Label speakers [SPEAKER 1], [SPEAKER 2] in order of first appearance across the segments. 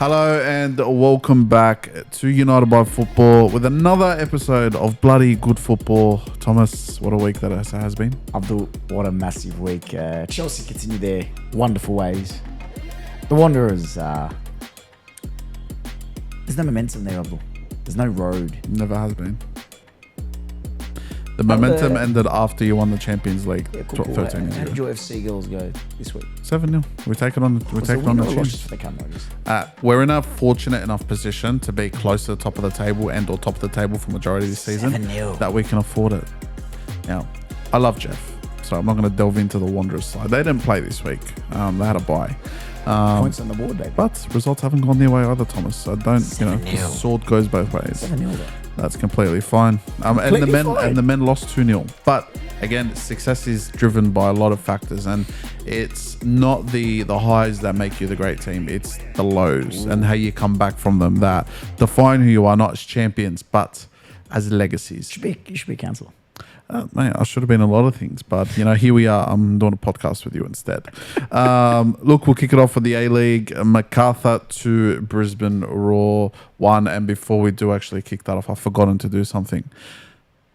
[SPEAKER 1] Hello and welcome back to United by Football with another episode of bloody good football. Thomas, what a week that has been.
[SPEAKER 2] Abdul, what a massive week. Chelsea continue their wonderful ways. The Wanderers, there's no momentum there, Abdul. There's no road.
[SPEAKER 1] Never has been. The momentum ended after you won the Champions League 13 years ago.
[SPEAKER 2] How did your FC girls go this week?
[SPEAKER 1] 7-0. We're taking on the Chiefs. We're in a fortunate enough position to be close to the top of the table and or top of the table for majority of the season
[SPEAKER 2] 7-0.
[SPEAKER 1] that we can afford it. Now, I love Jeff, so I'm not going to delve into the Wanderers side. They didn't play this week. They had a bye.
[SPEAKER 2] Points on the board, baby.
[SPEAKER 1] But results haven't gone their way either, Thomas. So don't, the sword goes both ways.
[SPEAKER 2] 7-0 though.
[SPEAKER 1] That's completely fine. And the men lost 2-0. But again, success is driven by a lot of factors, and it's not the highs that make you the great team. It's the lows and how you come back from them that define who you are, not as champions, but as legacies.
[SPEAKER 2] You should be cancelled.
[SPEAKER 1] Mate, I should have been a lot of things, but here we are. I'm doing a podcast with you instead. Look, we'll kick it off with the A-League. Macarthur to Brisbane Roar 1. And before we do actually kick that off, I've forgotten to do something.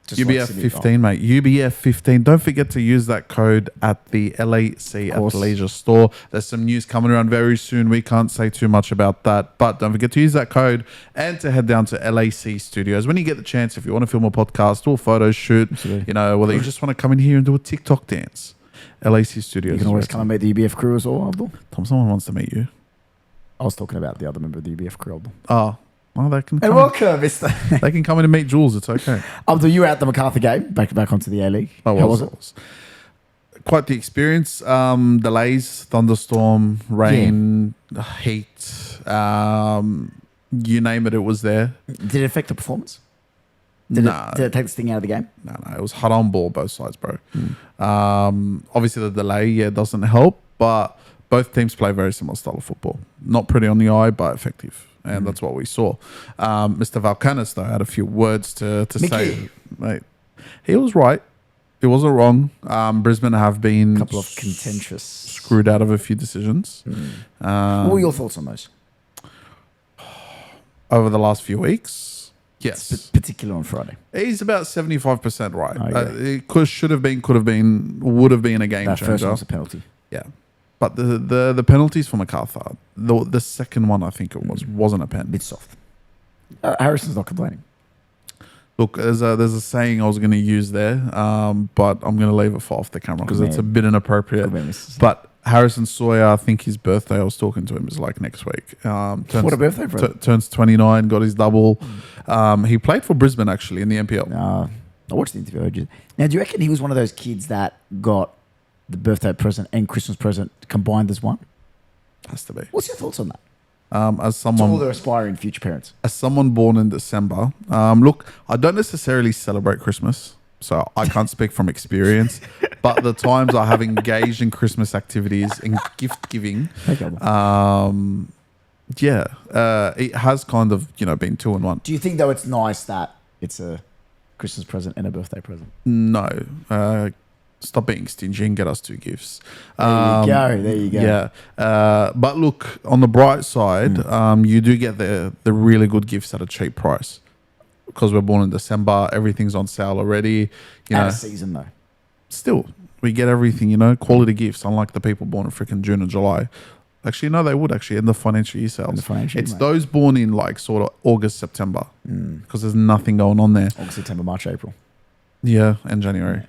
[SPEAKER 1] UBF 15, mate. UBF 15. Don't forget to use that code at the LAC Athleisure Store. There's some news coming around very soon. We can't say too much about that, but don't forget to use that code and to head down to LAC Studios. When you get the chance, if you want to film a podcast or photo shoot, whether you just want to come in here and do a TikTok dance, LAC Studios.
[SPEAKER 2] You can always come and meet the UBF crew as well, Abdul.
[SPEAKER 1] Tom, someone wants to meet you.
[SPEAKER 2] I was talking about the other member of the UBF crew, Abdul.
[SPEAKER 1] Oh. Well, they can
[SPEAKER 2] come welcome, mister.
[SPEAKER 1] They can come in and meet Jules. It's okay.
[SPEAKER 2] Abdul, you were at the Macarthur game. Back onto the A-League. How was it?
[SPEAKER 1] Quite the experience. Delays, thunderstorm, rain, heat. You name it, it was there.
[SPEAKER 2] Did it affect the performance? Did it take the sting out of the game?
[SPEAKER 1] No. It was hard on ball, both sides, bro. Obviously, the delay, doesn't help. But both teams play very similar style of football. Not pretty on the eye, but effective. And that's what we saw. Mr. Valkanis, though, had a few words to say. Mate, he was right. He wasn't wrong. Brisbane have been
[SPEAKER 2] a couple of contentious
[SPEAKER 1] screwed out of a few decisions.
[SPEAKER 2] What were your thoughts on those?
[SPEAKER 1] Over the last few weeks? Yes.
[SPEAKER 2] Particularly on Friday.
[SPEAKER 1] He's about 75% right. It should have been, could have been, would have been a game changer.
[SPEAKER 2] That first one was a penalty.
[SPEAKER 1] Yeah. But the penalties for Macarthur, the second one I think it wasn't a pen.
[SPEAKER 2] Bit soft. Harrison's not complaining.
[SPEAKER 1] Look, there's a saying I was going to use there, but I'm going to leave it for off the camera because it's a bit inappropriate. But Harrison Sawyer, I think his birthday, I was talking to him, is like next week.
[SPEAKER 2] What a birthday present.
[SPEAKER 1] Turns 29, got his double. He played for Brisbane actually in the NPL.
[SPEAKER 2] I watched the interview. Now, do you reckon he was one of those kids that got the birthday present and Christmas present combined as one?
[SPEAKER 1] Has to be.
[SPEAKER 2] What's your thoughts on that?
[SPEAKER 1] As someone,
[SPEAKER 2] to all the aspiring future parents.
[SPEAKER 1] As someone born in December, look, I don't necessarily celebrate Christmas, so I can't speak from experience. But the times I have engaged in Christmas activities and gift giving, it has kind of been 2 in 1.
[SPEAKER 2] Do you think though it's nice that it's a Christmas present and a birthday present?
[SPEAKER 1] No. Stop being stingy and get us 2 gifts.
[SPEAKER 2] There you go.
[SPEAKER 1] Yeah. But look, on the bright side, you do get the really good gifts at a cheap price. Because we're born in December, everything's on sale already.
[SPEAKER 2] Out of season though.
[SPEAKER 1] Still, we get everything, quality gifts, unlike the people born in freaking June and July. Actually, no, they would actually in the financial year sales. It's those born in like sort of August, September. Because there's nothing going on there.
[SPEAKER 2] August, September, March, April.
[SPEAKER 1] Yeah, and January.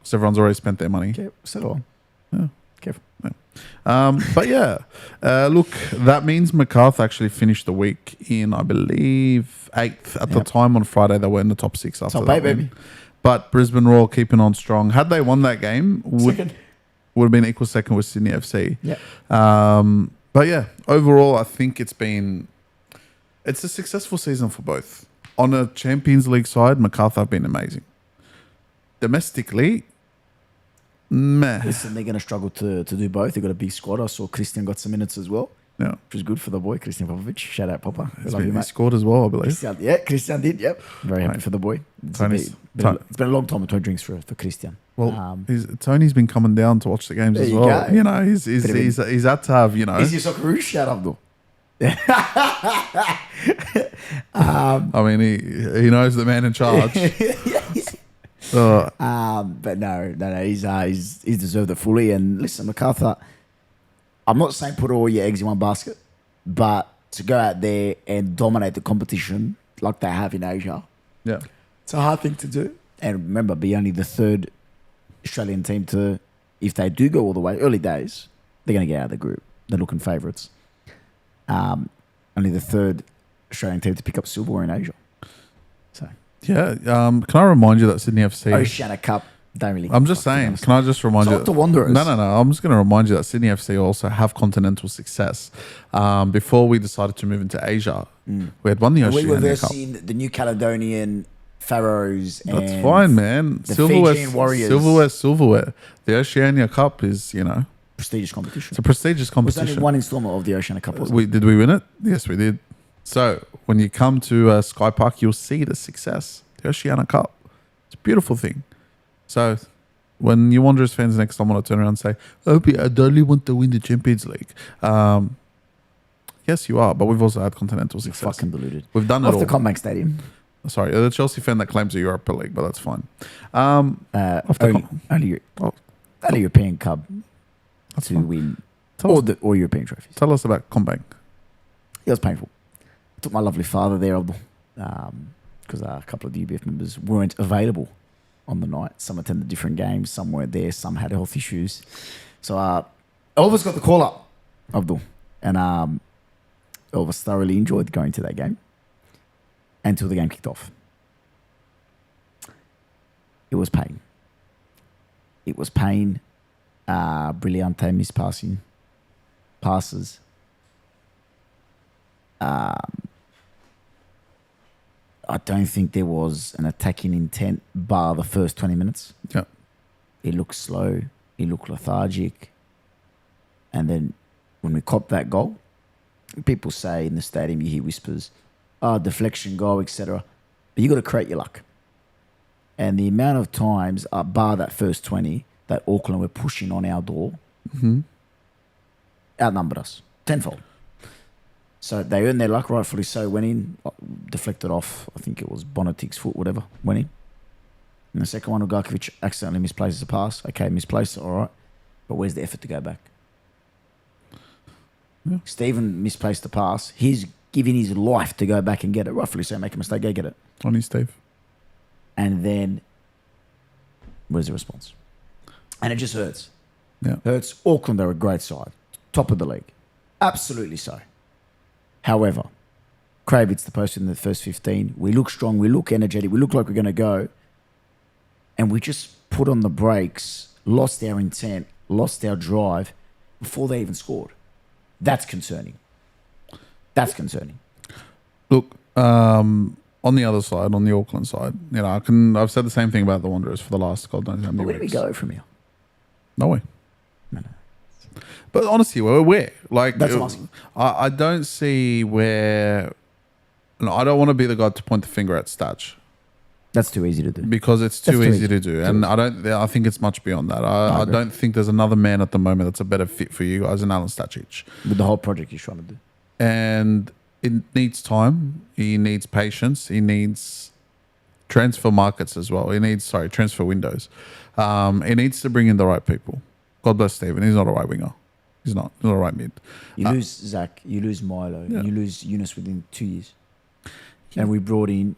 [SPEAKER 1] So everyone's already spent their money.
[SPEAKER 2] Okay, settle on.
[SPEAKER 1] Yeah.
[SPEAKER 2] Careful.
[SPEAKER 1] Yeah. Look, that means Macarthur actually finished the week in, I believe, 8th. At the time on Friday, they were in the top 6 after that. Baby. But Brisbane Roar keeping on strong. Had they won that game, would have been equal second with Sydney FC.
[SPEAKER 2] Yeah.
[SPEAKER 1] But yeah, overall, I think it's a successful season for both. On a Champions League side, Macarthur have been amazing. Domestically, meh.
[SPEAKER 2] Listen, they're going to struggle to do both. They've got a big squad. I saw Christian got some minutes as well.
[SPEAKER 1] Yeah.
[SPEAKER 2] Which was good for the boy, Christian Popovic. Shout out, Papa.
[SPEAKER 1] He scored as well, I believe.
[SPEAKER 2] Christian did, yep. Very happy for the boy. It's been a long time between drinks for Christian.
[SPEAKER 1] Well, Tony's been coming down to watch the games as well. He's had to have,
[SPEAKER 2] Is your Socceroos shout out though?
[SPEAKER 1] I mean, he knows the man in charge.
[SPEAKER 2] But no, he's deserved it fully. And listen, MacArthur, I'm not saying put all your eggs in one basket, but to go out there and dominate the competition like they have in Asia,
[SPEAKER 1] Yeah.
[SPEAKER 2] it's a hard thing to do. And remember, be only the third Australian team to, if they do go all the way, early days, they're going to get out of the group. They're looking favourites. Only the third Australian team to pick up silverware in Asia. So
[SPEAKER 1] Yeah. Can I remind you that Sydney FC...
[SPEAKER 2] Oceania Cup, don't really...
[SPEAKER 1] I'm just saying, can I just remind you...
[SPEAKER 2] It's not the Wanderers.
[SPEAKER 1] No. I'm just going to remind you that Sydney FC also have continental success. Before we decided to move into Asia, we had won the
[SPEAKER 2] We were
[SPEAKER 1] Oceania Cup.
[SPEAKER 2] versing the New Caledonian Faroes and
[SPEAKER 1] That's fine, man.
[SPEAKER 2] the Fijian Warriors.
[SPEAKER 1] Silverware. The Oceania Cup is,
[SPEAKER 2] prestigious competition.
[SPEAKER 1] it's a prestigious
[SPEAKER 2] It was only
[SPEAKER 1] competition.
[SPEAKER 2] one installment of the Oceania Cup. Wasn't it?
[SPEAKER 1] Did we win it? Yes, we did. So when you come to Sky Park, you'll see the success. The Oceania Cup. It's a beautiful thing. So when you Wanderers fans next time want to turn around and say, "Oh, but I only want to win the Champions League," yes, you are. But we've also had continental
[SPEAKER 2] You're
[SPEAKER 1] success.
[SPEAKER 2] fucking deluded.
[SPEAKER 1] We've done it
[SPEAKER 2] Off
[SPEAKER 1] all.
[SPEAKER 2] the Combank Stadium.
[SPEAKER 1] Sorry, the Chelsea fan that claims a Europa League, but that's fine. Off the
[SPEAKER 2] Only European Cup
[SPEAKER 1] That's
[SPEAKER 2] to
[SPEAKER 1] fine.
[SPEAKER 2] win
[SPEAKER 1] Tell us,
[SPEAKER 2] all European trophies.
[SPEAKER 1] tell us about Combank.
[SPEAKER 2] It was painful. I took my lovely father there, because a couple of the UBF members weren't available on the night. Some attended different games, some weren't there, some had health issues. So Elvis got the call up, Abdul, and Elvis thoroughly enjoyed going to that game until the game kicked off. It was pain. It was pain. Brilliante passes. I don't think there was an attacking intent bar the first 20 minutes.
[SPEAKER 1] Yeah.
[SPEAKER 2] It looked slow. It looked lethargic. And then when we copped that goal, people say in the stadium, you hear whispers, deflection goal, etc. But you got to create your luck. And the amount of times, bar that first 20, that Auckland were pushing on our door, outnumbered us tenfold. So they earned their luck, rightfully so. Went in, deflected off. I think it was Bonatic's foot, whatever. Went in. And the second one, Ugarkovic accidentally misplaces a pass. Okay, misplaced, all right. But where's the effort to go back?
[SPEAKER 1] Yeah.
[SPEAKER 2] Stephen misplaced the pass. He's giving his life to go back and get it. Rightfully so, make a mistake, go get it.
[SPEAKER 1] On his Steve.
[SPEAKER 2] And then, where's the response? And it just hurts.
[SPEAKER 1] Yeah.
[SPEAKER 2] Hurts. Auckland are a great side. Top of the league. Absolutely so. However, Craig hits the post in the first 15. We look strong. We look energetic. We look like we're going to go. And we just put on the brakes, lost our intent, lost our drive before they even scored. That's concerning. That's concerning.
[SPEAKER 1] Look, on the other side, on the Auckland side, I've said the same thing about the Wanderers for the last God knows how many
[SPEAKER 2] Where do we
[SPEAKER 1] weeks.
[SPEAKER 2] go from here?
[SPEAKER 1] No way.
[SPEAKER 2] No.
[SPEAKER 1] But honestly, where? Like,
[SPEAKER 2] That's what I'm asking.
[SPEAKER 1] I don't see where. No, I don't want to be the guy to point the finger at Statch
[SPEAKER 2] That's too easy to do.
[SPEAKER 1] because it's
[SPEAKER 2] That's
[SPEAKER 1] too
[SPEAKER 2] too
[SPEAKER 1] easy
[SPEAKER 2] easy.
[SPEAKER 1] to do, and I think it's much beyond that. I
[SPEAKER 2] agree.
[SPEAKER 1] don't think there's another man at the moment that's a better fit for you guys than Alan Stacic.
[SPEAKER 2] With the whole project he's trying to do.
[SPEAKER 1] And it needs time. He needs patience. He needs transfer markets as well. Transfer windows. He needs to bring in the right people. God bless Stephen. He's not a right winger. He's not a right mid.
[SPEAKER 2] You lose Zach, you lose Milo,
[SPEAKER 1] Yeah.
[SPEAKER 2] and you lose Eunice within 2 years. And we brought in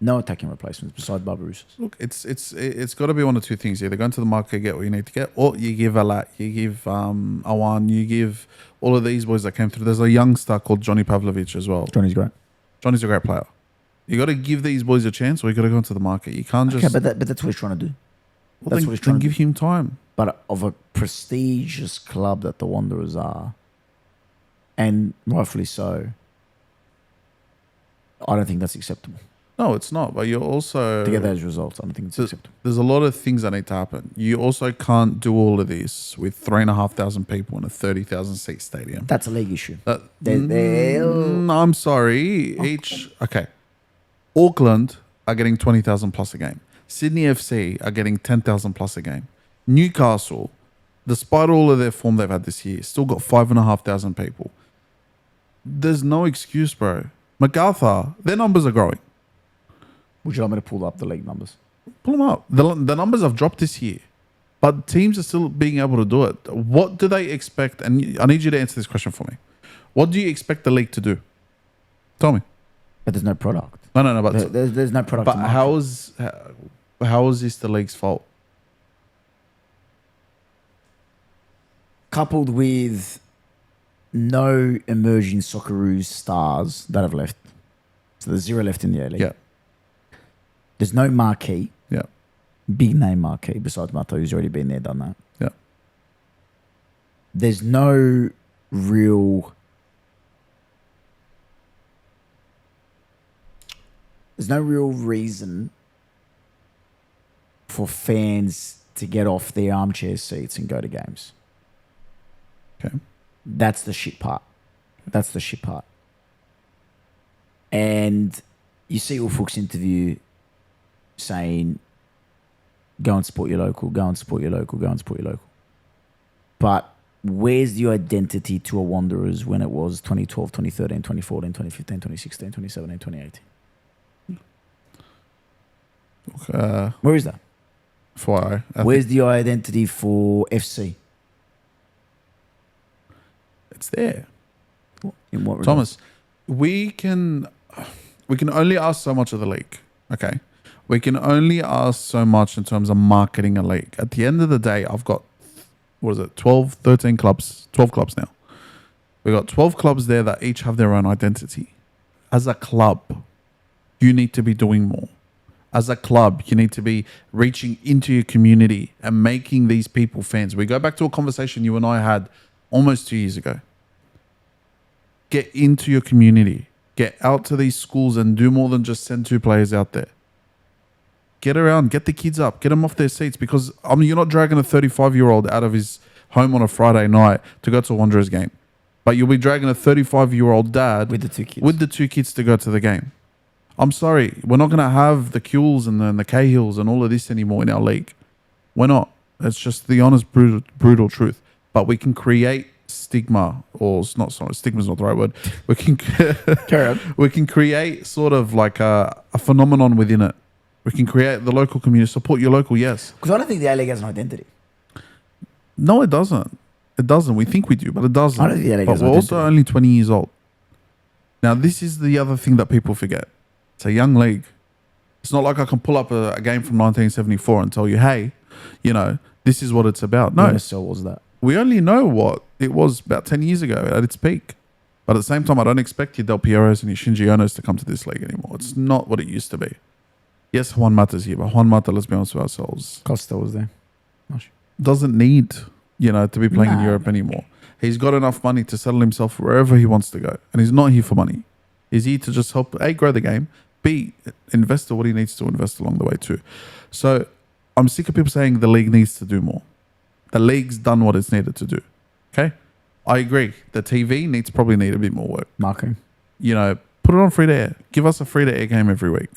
[SPEAKER 2] no attacking replacements besides Barbarouses.
[SPEAKER 1] Look, it's got to be one of two things. Either go into the market, get what you need to get, or you give Alat, you give Awan, you give all of these boys that came through. There's a youngster called Johnny Pavlovich as well.
[SPEAKER 2] Johnny's great.
[SPEAKER 1] Johnny's a great player. You got to give these boys a chance, or you got to go into the market. You can't just.
[SPEAKER 2] Okay, but that's what he's trying to do. That's what he's
[SPEAKER 1] then
[SPEAKER 2] trying to
[SPEAKER 1] give him time.
[SPEAKER 2] But of a prestigious club that the Wanderers are, and rightfully so, I don't think that's acceptable.
[SPEAKER 1] No, it's not. But you're also
[SPEAKER 2] To get those results, I don't think it's acceptable.
[SPEAKER 1] There's a lot of things that need to happen. You also can't do all of this with 3,500 people in a 30,000 seat stadium.
[SPEAKER 2] That's a league issue.
[SPEAKER 1] No, I'm sorry. Auckland are getting 20,000 plus a game. Sydney FC are getting 10,000 plus a game. Newcastle, despite all of their form they've had this year, still got 5,500 people. There's no excuse, bro. MacArthur, their numbers are growing.
[SPEAKER 2] Would you like me to pull up the league numbers?
[SPEAKER 1] Pull them up. The numbers have dropped this year, but teams are still being able to do it. What do they expect? And I need you to answer this question for me. What do you expect the league to do? Tell me.
[SPEAKER 2] But there's no product.
[SPEAKER 1] No. But
[SPEAKER 2] There's no product.
[SPEAKER 1] but
[SPEAKER 2] to market.
[SPEAKER 1] how is this the league's fault?
[SPEAKER 2] Coupled with no emerging Socceroos stars that have left. So there's 0 left in the A-League.
[SPEAKER 1] Yeah.
[SPEAKER 2] There's no marquee,
[SPEAKER 1] Yeah.
[SPEAKER 2] big name marquee, besides Mato, who's already been there, done that.
[SPEAKER 1] Yeah.
[SPEAKER 2] There's no real... There's no real reason for fans to get off their armchair seats and go to games.
[SPEAKER 1] Okay.
[SPEAKER 2] That's the shit part. And you see Ulfuk's interview saying, go and support your local, go and support your local, go and support your local. But where's the identity to a Wanderers when it was 2012, 2013, 2014, 2015, 2016, 2017, 2018? Where is that? Where's the identity for FC?
[SPEAKER 1] It's there.
[SPEAKER 2] In what regard?
[SPEAKER 1] Thomas, we can only ask so much of the league. Okay. We can only ask so much in terms of marketing a league. At the end of the day, I've got, 13 clubs, 12 clubs now. We've got 12 clubs there that each have their own identity. As a club, you need to be doing more. As a club, you need to be reaching into your community and making these people fans. We go back to a conversation you and I had almost 2 years ago. Get into your community. Get out to these schools and do more than just send 2 players out there. Get around, get the kids up, get them off their seats, because you're not dragging a 35-year-old out of his home on a Friday night to go to a Wanderers game. But you'll be dragging a 35-year-old dad
[SPEAKER 2] with the 2 kids.
[SPEAKER 1] With the 2 kids to go to the game. I'm sorry, we're not going to have the Kuehls and the Cahills and all of this anymore in our league. We're not. It's just the honest, brutal truth. But we can create stigma, or not sorry, stigma's not the right word. We can we can create sort of like a phenomenon within it. We can create the local community, support your local, yes.
[SPEAKER 2] Because I don't think the A-League has an identity.
[SPEAKER 1] No, it doesn't. It doesn't. We think we do, but it doesn't.
[SPEAKER 2] I don't think the A-League
[SPEAKER 1] but
[SPEAKER 2] has
[SPEAKER 1] we're
[SPEAKER 2] an
[SPEAKER 1] also
[SPEAKER 2] identity.
[SPEAKER 1] only 20 years old. Now, this is the other thing that people forget. It's a young league. It's not like I can pull up a game from 1974 and tell you, hey, this is what it's about. No.
[SPEAKER 2] NSL was that.
[SPEAKER 1] We only know what it was about 10 years ago at its peak. But at the same time, I don't expect your Del Pieros and your Shinji Onos to come to this league anymore. It's not what it used to be. Yes, Juan Mata's here, but Juan Mata, let's be honest with ourselves,
[SPEAKER 2] Costa was there.
[SPEAKER 1] doesn't need, to be playing in Europe anymore. He's got enough money to settle himself wherever he wants to go. And he's not here for money. He's here to just help, A, grow the game, B, invest what he needs to invest along the way too. So I'm sick of people saying the league needs to do more. The league's done what it's needed to do. Okay? I agree. The TV probably need a bit more work.
[SPEAKER 2] Marketing.
[SPEAKER 1] Put it on free to air. Give us a free to air game every week.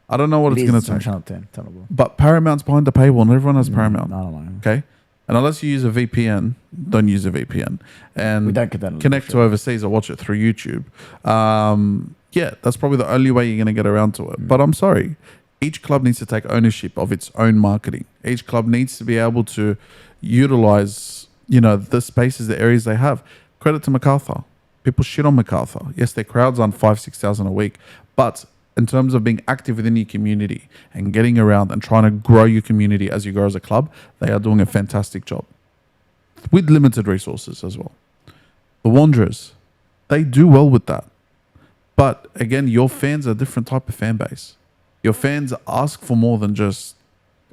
[SPEAKER 1] I don't know what it's going to take.
[SPEAKER 2] Channel 10. Terrible.
[SPEAKER 1] But Paramount's behind the paywall and everyone has Paramount.
[SPEAKER 2] I don't know.
[SPEAKER 1] Okay? And unless you use a VPN, don't use a VPN. And
[SPEAKER 2] we don't get that.
[SPEAKER 1] connect to overseas or watch it through YouTube. That's probably the only way you're going to get around to it. But I'm sorry. Each club needs to take ownership of its own marketing. Each club needs to be able to utilize, the spaces, the areas they have. Credit to MacArthur. People shit on MacArthur. Yes, their crowd's on 5,000-6,000 a week. But in terms of being active within your community and getting around and trying to grow your community as you grow as a club, they are doing a fantastic job with limited resources as well. The Wanderers, they do well with that. But again, your fans are a different type of fan base. Your fans ask for more than just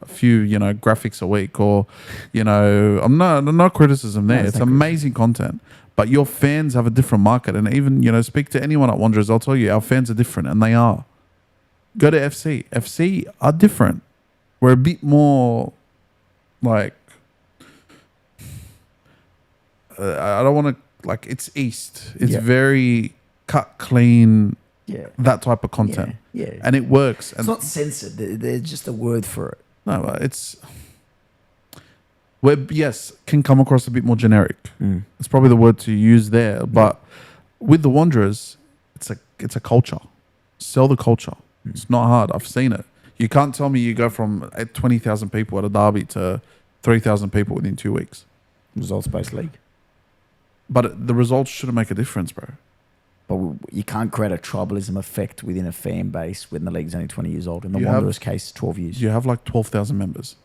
[SPEAKER 1] a few, graphics a week or, I'm no criticism there. It's amazing content. But your fans have a different market. And even, speak to anyone at Wanderers, I'll tell you, our fans are different, and they are. Go to FC. FC are different. We're a bit more like, I don't want to, it's East. It's very cut, clean, that type of content.
[SPEAKER 2] Yeah.
[SPEAKER 1] And it works.
[SPEAKER 2] It's not censored. There's just a word for it.
[SPEAKER 1] No, it's... can come across a bit more generic. It's probably the word to use there. But with the Wanderers, it's a culture. Sell the culture. It's not hard. I've seen it. You can't tell me you go from 20,000 people at a derby to 3,000 people within 2 weeks.
[SPEAKER 2] Results-based league.
[SPEAKER 1] But the results shouldn't make a difference, bro.
[SPEAKER 2] But you can't create a tribalism effect within a fan base when the league's only 20 years old. In the
[SPEAKER 1] You
[SPEAKER 2] Wanderers' case, 12 years.
[SPEAKER 1] You have like 12,000 members.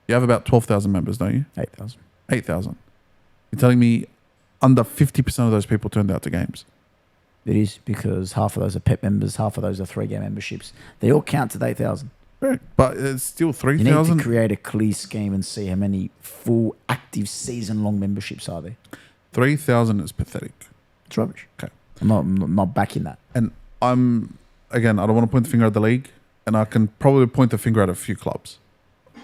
[SPEAKER 1] You have about 12,000 members, don't you?
[SPEAKER 2] 8,000.
[SPEAKER 1] 8,000. You're telling me under 50% of those people turned out to games.
[SPEAKER 2] It is, because half of those are PEP members, half of those are 3-game memberships. They all count to the 8,000.
[SPEAKER 1] Right. But it's still
[SPEAKER 2] You
[SPEAKER 1] 3,000.
[SPEAKER 2] need to create a clear scheme and see how many full, active, season-long memberships are there.
[SPEAKER 1] 3,000 is pathetic.
[SPEAKER 2] It's rubbish.
[SPEAKER 1] Okay.
[SPEAKER 2] I'm not backing that.
[SPEAKER 1] And I don't want to point the finger at the league, and I can probably point the finger at a few clubs.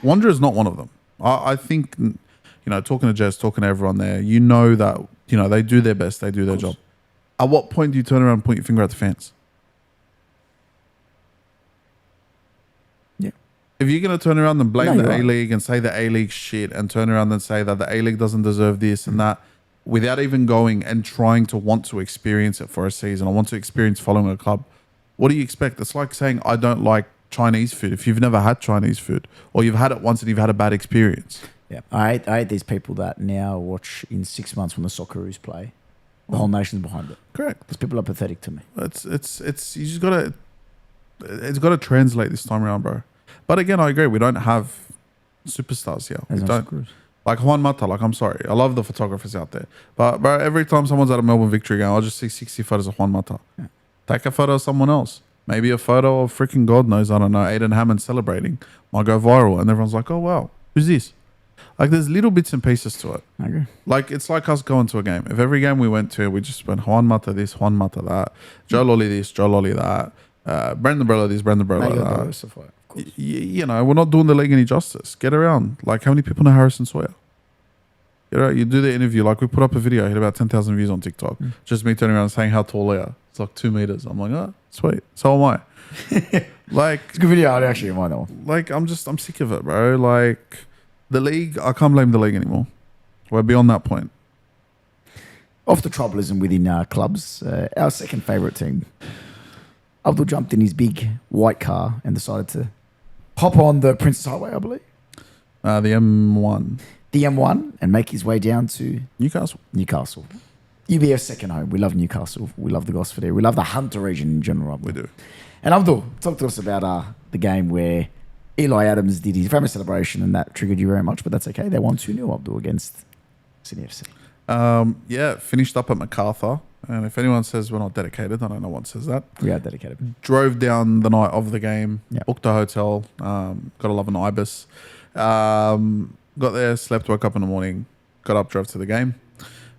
[SPEAKER 1] Wanderer is not one of them. I think, talking to Jez, talking to everyone there, that, they do their best, they do their job. At what point do you turn around and point your finger at the fans?
[SPEAKER 2] Yeah.
[SPEAKER 1] If you're going to turn around and blame
[SPEAKER 2] No,
[SPEAKER 1] the
[SPEAKER 2] you're right.
[SPEAKER 1] A-League and say the A-League shit and turn around and say that the A-League doesn't deserve this and that, without even going and trying to want to experience it for a season, I want to experience following a club, what do you expect? It's like saying, I don't like Chinese food if you've never had Chinese food, or you've had it once and you've had a bad experience.
[SPEAKER 2] Yeah. I hate these people that now watch in 6 months when the Socceroos play. The whole nation's behind it.
[SPEAKER 1] Correct.
[SPEAKER 2] These people are pathetic to me.
[SPEAKER 1] It's you just gotta, it's got to translate this time around, bro. But again, I agree. We don't have superstars here. We
[SPEAKER 2] There's no
[SPEAKER 1] don't.
[SPEAKER 2] Socceroos.
[SPEAKER 1] Like Juan Mata, I'm sorry. I love the photographers out there. But bro, every time someone's at a Melbourne Victory game, I'll just see 60 photos of Juan Mata.
[SPEAKER 2] Yeah.
[SPEAKER 1] Take a photo of someone else. Maybe a photo of freaking God knows, I don't know, Aiden Hammond celebrating. Might go viral. And everyone's like, oh, wow, who's this? Like, there's little bits and pieces to it.
[SPEAKER 2] I agree.
[SPEAKER 1] Like, it's like us going to a game. If every game we went to, we just went Juan Mata this, Juan Mata that, Joe Lolly this, Joe Lolly that, Brendan Brella this, Brendan Brella
[SPEAKER 2] Now you gotta
[SPEAKER 1] that.
[SPEAKER 2] diversify, of course.
[SPEAKER 1] We're not doing the league any justice. Get around. Like, how many people know Harrison Sawyer? You do the interview. Like, we put up a video, hit about 10,000 views on TikTok. Just me turning around and saying how tall they are. It's like 2 meters. I'm like, oh, sweet. So am I. Like,
[SPEAKER 2] It's a good video. I'd actually mind that one.
[SPEAKER 1] like, I'm sick of it, bro. Like, the league, I can't blame the league anymore. We're beyond that point.
[SPEAKER 2] Off the tribalism within clubs, our second favourite team, Abdul jumped in his big white car and decided to hop on the Princess Highway, I believe,
[SPEAKER 1] The M1.
[SPEAKER 2] the M1, and make his way down to
[SPEAKER 1] Newcastle.
[SPEAKER 2] Newcastle. UBF's second home. We love Newcastle. We love the Gosford area. We love the Hunter region in general.
[SPEAKER 1] We do.
[SPEAKER 2] And Abdul, talk to us about the game where Eli Adams did his famous celebration, and that triggered you very much, but that's okay. They won 2-0, Abdul, against Sydney FC.
[SPEAKER 1] Finished up at MacArthur. And if anyone says we're not dedicated, I don't know what says that.
[SPEAKER 2] We are dedicated.
[SPEAKER 1] Drove down the night of the game,
[SPEAKER 2] Yeah.
[SPEAKER 1] booked a hotel, got to love an Ibis. Got there, slept, woke up in the morning, got up, drove to the game.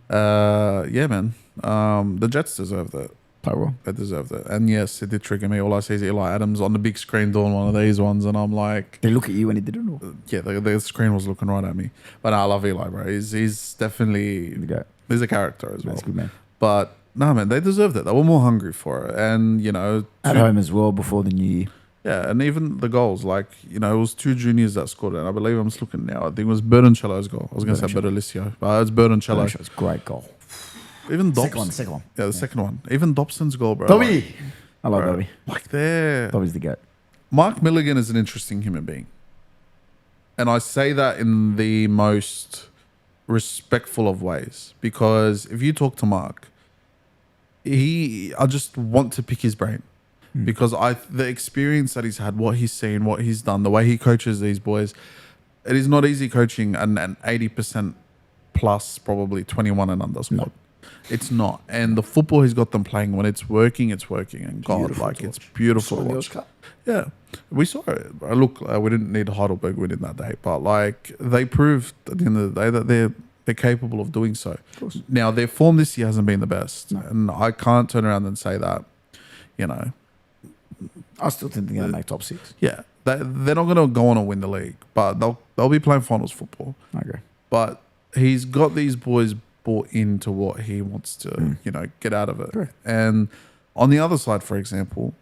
[SPEAKER 1] Man. The Jets deserved it.
[SPEAKER 2] Play well.
[SPEAKER 1] They deserved it. And yes, it did trigger me. All I see is Eli Adams on the big screen doing one of these ones, and I'm like,
[SPEAKER 2] Did he look at you when he did it? Or?
[SPEAKER 1] yeah, the screen was looking right at me. But I love Eli, bro. He's definitely,
[SPEAKER 2] The
[SPEAKER 1] he's a character as well.
[SPEAKER 2] That's good, man.
[SPEAKER 1] But no, man, they deserved it. They were more hungry for it. And,
[SPEAKER 2] At home as well before the new year.
[SPEAKER 1] yeah, and even the goals, it was 2 juniors that scored it. And I believe I'm just looking now. I think it was Bertoncello's goal. I was going to say Bertolicio, but it's Bertoncello.
[SPEAKER 2] It's a great goal.
[SPEAKER 1] Even
[SPEAKER 2] Second
[SPEAKER 1] Dobson.
[SPEAKER 2] one.
[SPEAKER 1] Yeah, the second one. Even Dobson's goal, bro.
[SPEAKER 2] Dobby! I love
[SPEAKER 1] bro,
[SPEAKER 2] Dobby.
[SPEAKER 1] Like there.
[SPEAKER 2] Dobby's the goat.
[SPEAKER 1] Mark Milligan is an interesting human being. And I say that in the most respectful of ways. Because if you talk to Mark, I just want to pick his brain. Because the experience that he's had, what he's seen, what he's done, the way he coaches these boys, it is not easy coaching an 80% plus, probably 21 and under squad.
[SPEAKER 2] No.
[SPEAKER 1] It's not. And the football he's got them playing, when it's working, it's working. And God,
[SPEAKER 2] Beautiful
[SPEAKER 1] like,
[SPEAKER 2] to
[SPEAKER 1] it's
[SPEAKER 2] watch.
[SPEAKER 1] beautiful
[SPEAKER 2] Saw
[SPEAKER 1] to
[SPEAKER 2] the
[SPEAKER 1] watch.
[SPEAKER 2] Oscar.
[SPEAKER 1] Yeah, we saw it. Look, we didn't need Heidelberg winning that day, but they proved at the end of the day that they're capable of doing so.
[SPEAKER 2] Of course.
[SPEAKER 1] Now, their form this year hasn't been the best,
[SPEAKER 2] No.
[SPEAKER 1] and I can't turn around and say that,
[SPEAKER 2] I still think they're going to make top 6.
[SPEAKER 1] yeah, they're not going to go on and win the league, but they'll be playing finals football.
[SPEAKER 2] I agree.
[SPEAKER 1] But he's got these boys bought into what he wants to, get out of it.
[SPEAKER 2] Correct.
[SPEAKER 1] And on the other side, for example,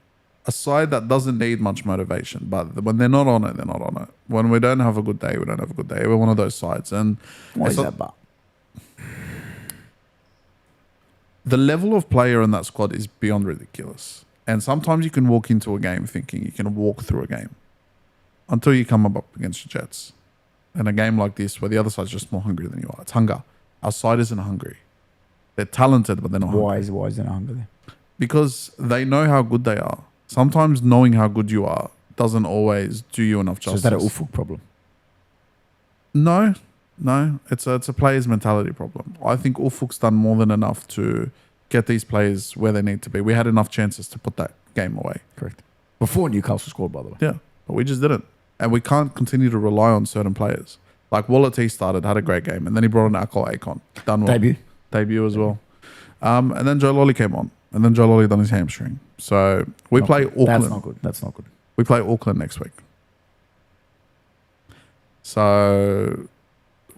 [SPEAKER 1] a side that doesn't need much motivation, but when they're not on it, they're not on it. When we don't have a good day, we don't have a good day. We're one of those sides. And
[SPEAKER 2] What
[SPEAKER 1] it's
[SPEAKER 2] is
[SPEAKER 1] not-
[SPEAKER 2] that but?
[SPEAKER 1] the level of player in that squad is beyond ridiculous. And sometimes you can walk into a game thinking you can walk through a game until you come up against the Jets. In a game like this, where the other side's just more hungry than you are. It's hunger. Our side isn't hungry. They're talented, but they're not hungry.
[SPEAKER 2] Why is there no hunger there?
[SPEAKER 1] Because they know how good they are. Sometimes knowing how good you are doesn't always do you enough justice.
[SPEAKER 2] So is that an Ufuk problem?
[SPEAKER 1] No. It's a player's mentality problem. I think Ufuk's done more than enough to get these players where they need to be. We had enough chances to put that game away.
[SPEAKER 2] Correct. Before Newcastle scored, by the way.
[SPEAKER 1] Yeah, but we just didn't. And we can't continue to rely on certain players. Like Wallet started, had a great game, and then he brought in Akol Akon. Done well. Debut as well. And then Joe Lolly came on. And then Joe Lolly done his hamstring. So we play Auckland.
[SPEAKER 2] That's not good.
[SPEAKER 1] We play Auckland next week. So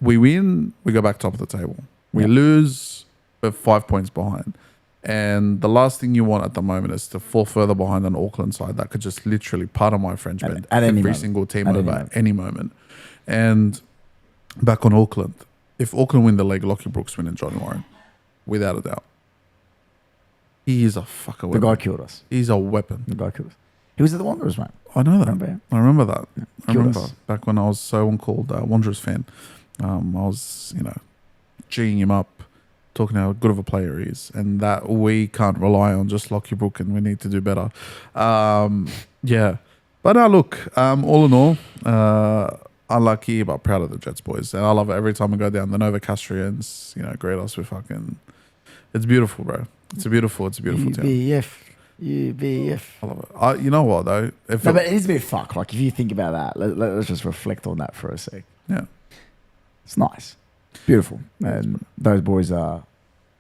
[SPEAKER 1] we win, we go back top of the table. We lose, we're 5 points behind. And the last thing you want at the moment is to fall further behind an Auckland side that could just literally, pardon my French, but every single team over at any moment. And back on Auckland, if Auckland win the league, Lockie Brooks win and Johnny Warren, without a doubt. He is a fucking weapon.
[SPEAKER 2] The guy killed us.
[SPEAKER 1] He's a weapon.
[SPEAKER 2] The guy killed us. He was at the Wanderers, mate.
[SPEAKER 1] I know that. I remember that.
[SPEAKER 2] Yeah.
[SPEAKER 1] I remember back when I was so on-called Wanderers fan. I was, G'ing him up, talking how good of a player he is, and that we can't rely on just Lockie Brook, and we need to do better. Yeah. But look, all in all, unlucky but proud of the Jets boys. And I love it every time we go down. The Nova Castrians, greet us with fucking... It's beautiful, bro. It's a beautiful team.
[SPEAKER 2] UBF.
[SPEAKER 1] I love it. You know what, though?
[SPEAKER 2] But it is a bit fuck. Like, if you think about that, let's just reflect on that for a sec.
[SPEAKER 1] Yeah.
[SPEAKER 2] It's nice. Beautiful. And those boys are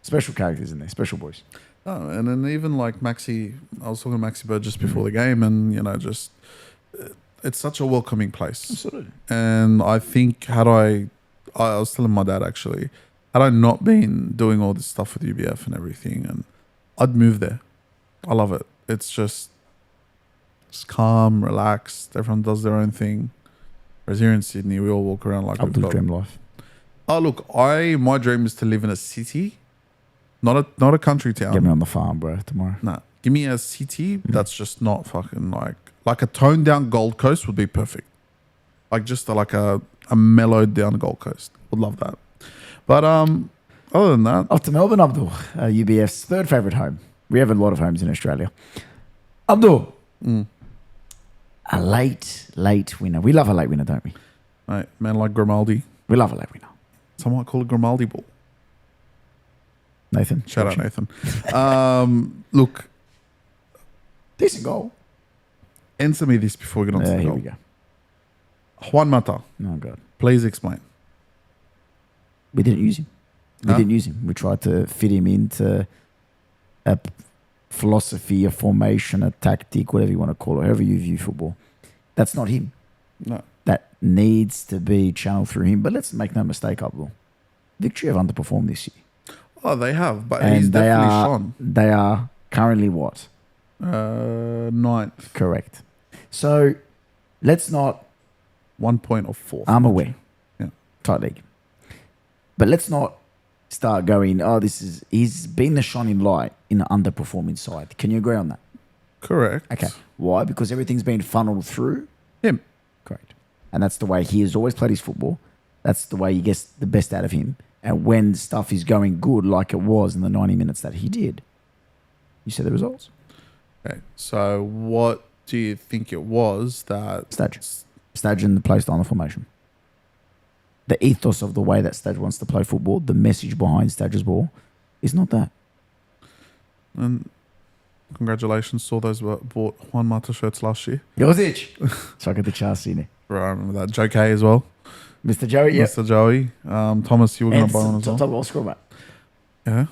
[SPEAKER 2] special characters in there. Special boys.
[SPEAKER 1] Oh, and then even like Maxi, I was talking to Maxi Bird just before the game, and, just... It's such a welcoming place.
[SPEAKER 2] Absolutely.
[SPEAKER 1] And I think I was telling my dad, actually, had I not been doing all this stuff with UBF and everything, and I'd move there. I love it. It's just calm, relaxed. Everyone does their own thing. Whereas here in Sydney, we all walk around like
[SPEAKER 2] Abdul's dream life.
[SPEAKER 1] Oh, look, my dream is to live in a city, not a country town.
[SPEAKER 2] Get me on the farm, bro, tomorrow.
[SPEAKER 1] Nah, give me a city that's just not fucking like a toned down Gold Coast would be perfect. Like just a mellowed down Gold Coast. Would love that. But other than that,
[SPEAKER 2] off to Melbourne, Abdul, UBF's third favourite home. We have a lot of homes in Australia. Abdul, a late winner. We love a late winner, don't we?
[SPEAKER 1] Right, man like Grimaldi.
[SPEAKER 2] We love a late winner.
[SPEAKER 1] Some might call it Grimaldi ball.
[SPEAKER 2] Nathan.
[SPEAKER 1] Shout out, Nathan. Look.
[SPEAKER 2] Decent goal.
[SPEAKER 1] Answer me this before we get on to the
[SPEAKER 2] here
[SPEAKER 1] goal.
[SPEAKER 2] we go.
[SPEAKER 1] Juan Mata.
[SPEAKER 2] Oh, God.
[SPEAKER 1] Please explain.
[SPEAKER 2] We didn't use him. We didn't use him. We tried to fit him into a philosophy, a formation, a tactic, whatever you want to call it, however you view football. That's not him.
[SPEAKER 1] No.
[SPEAKER 2] That needs to be channeled through him. But let's make no mistake, Abdul. Victory have underperformed this year.
[SPEAKER 1] Oh, they have, but he's definitely shone.
[SPEAKER 2] They are currently what?
[SPEAKER 1] 9th.
[SPEAKER 2] Correct. So let's not...
[SPEAKER 1] 1 point of 4th.
[SPEAKER 2] I'm aware.
[SPEAKER 1] Yeah.
[SPEAKER 2] Tight league. But let's not start going, he's been the shining light in an underperforming side. Can you agree on that?
[SPEAKER 1] Correct.
[SPEAKER 2] Okay. Why? Because everything's been funneled through
[SPEAKER 1] him.
[SPEAKER 2] Correct. And that's the way he has always played his football. That's the way he gets the best out of him. And when stuff is going good, like it was in the 90 minutes that he did, you see the results.
[SPEAKER 1] Okay. So what do you think it was that...
[SPEAKER 2] Stage in the play style and the formation. The ethos of the way that Stage wants to play football, the message behind Stage's ball, is not that.
[SPEAKER 1] And congratulations, saw those bought Juan Mata shirts last year.
[SPEAKER 2] Jozic. Chuck at the chassis.
[SPEAKER 1] Bro, I remember that. Joe K as well.
[SPEAKER 2] Mr. Joey, yeah.
[SPEAKER 1] Mr. Joey. Thomas, you were going to buy one as well.
[SPEAKER 2] Top goal scorer, mate.
[SPEAKER 1] Yeah.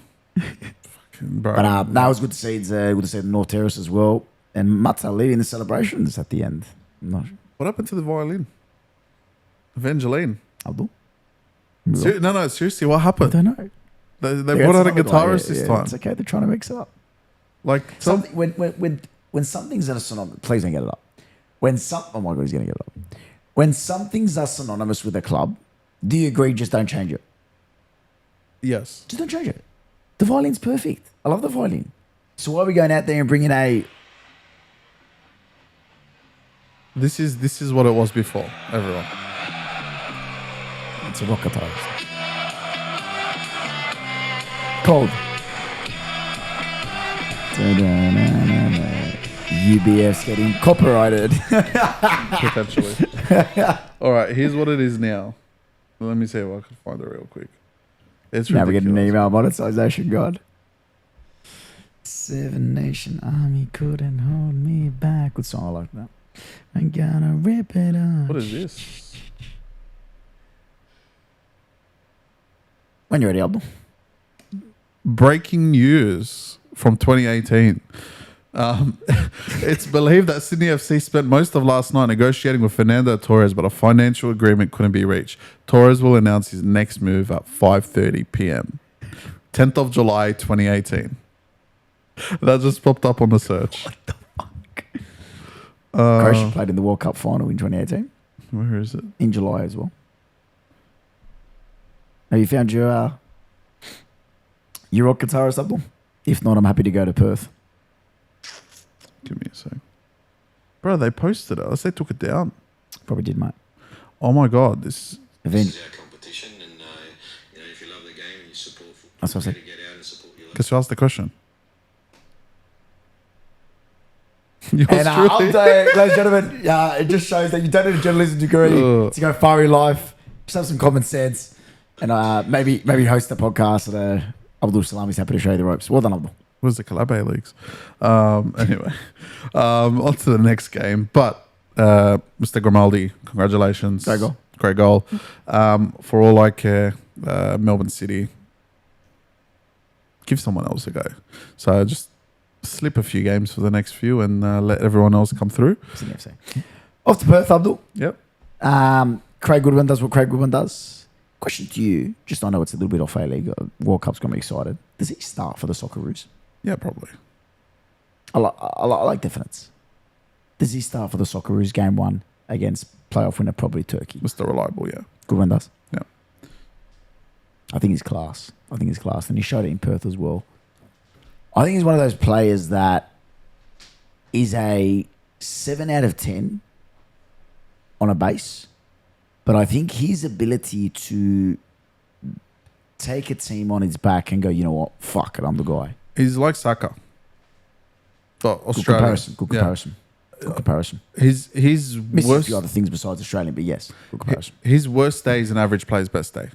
[SPEAKER 1] Fucking bro.
[SPEAKER 2] But that was good to see. It's good to see the North Terrace as well. And Mata leading the celebrations at the end.
[SPEAKER 1] What happened to the violin? Evangeline.
[SPEAKER 2] Abdul?
[SPEAKER 1] No, seriously, what happened?
[SPEAKER 2] I don't know.
[SPEAKER 1] They brought out a guitarist this time.
[SPEAKER 2] It's okay, they're trying to mix it up.
[SPEAKER 1] Like
[SPEAKER 2] when something's synonymous, please don't get it up. Oh my God, he's gonna get it up. When something's synonymous with a club, do you agree? Just don't change it.
[SPEAKER 1] Yes.
[SPEAKER 2] Just don't change it. The violin's perfect. I love the violin. So why are we going out there and bringing a...
[SPEAKER 1] This is what it was before, everyone.
[SPEAKER 2] It's a rock guitar. Cold. UBF's getting copyrighted.
[SPEAKER 1] Potentially. All right, here's what it is now. Let me see if I can find it real quick. It's
[SPEAKER 2] Now we're getting an
[SPEAKER 1] ridiculous.
[SPEAKER 2] email monetization, God. Seven Nation Army couldn't hold me back. Good song, I like that. I'm gonna rip it on.
[SPEAKER 1] What is this?
[SPEAKER 2] When you're ready, Abdul.
[SPEAKER 1] Breaking news from 2018. It's believed that Sydney FC spent most of last night negotiating with Fernando Torres, but a financial agreement couldn't be reached. Torres will announce his next move at 5:30 p.m. 10th of July 2018. That just popped up on the search. What the fuck?
[SPEAKER 2] Croatia played in the World Cup final in 2018.
[SPEAKER 1] Where is it?
[SPEAKER 2] In July as well. Have you found your rock guitarist, Abdul? If not, I'm happy to go to Perth.
[SPEAKER 1] Give me a sec. Bro, they posted it. Unless they took it down.
[SPEAKER 2] Probably did, mate.
[SPEAKER 1] Oh my God. This
[SPEAKER 2] Event.
[SPEAKER 3] This is our competition, and if you love the game and you support football,
[SPEAKER 2] That's what I said.
[SPEAKER 3] to get out and support your
[SPEAKER 1] Guess who asked the question? Yours
[SPEAKER 2] And
[SPEAKER 1] truly.
[SPEAKER 2] I'll tell you, ladies and gentlemen, it just shows that you don't need a journalism degree to go far in life. Just have some common sense, and maybe host a podcast. Abdul Salami's happy to show you the ropes. Well done, Abdul.
[SPEAKER 1] Where's the Calab leagues? Anyway, on to the next game. But Mr. Grimaldi, congratulations.
[SPEAKER 2] Great goal.
[SPEAKER 1] Great goal. For all I care, Melbourne City, give someone else a go. So just slip a few games for the next few and let everyone else come through.
[SPEAKER 2] Sydney FC. Off to Perth, Abdul.
[SPEAKER 1] Yep.
[SPEAKER 2] Craig Goodwin does what Craig Goodwin does. Question to you, just I know it's a little bit off A-League. World Cup's got me excited. Does he start for the Socceroos?
[SPEAKER 1] Yeah, probably.
[SPEAKER 2] I like definites. Does he start for the Socceroos game one against playoff winner, probably Turkey?
[SPEAKER 1] Mr. Reliable, yeah.
[SPEAKER 2] Goodwin does.
[SPEAKER 1] Yeah.
[SPEAKER 2] I think he's class. And he showed it in Perth as well. I think he's one of those players that is a 7 out of 10 on a base. But I think his ability to take a team on his back and go, you know what, fuck it, I'm the guy.
[SPEAKER 1] He's like Saka. But
[SPEAKER 2] Good
[SPEAKER 1] Australia.
[SPEAKER 2] comparison. Good comparison.
[SPEAKER 1] His
[SPEAKER 2] Misses a
[SPEAKER 1] worst
[SPEAKER 2] few other things besides Australian, but yes, good comparison.
[SPEAKER 1] his worst day is an average player's best day.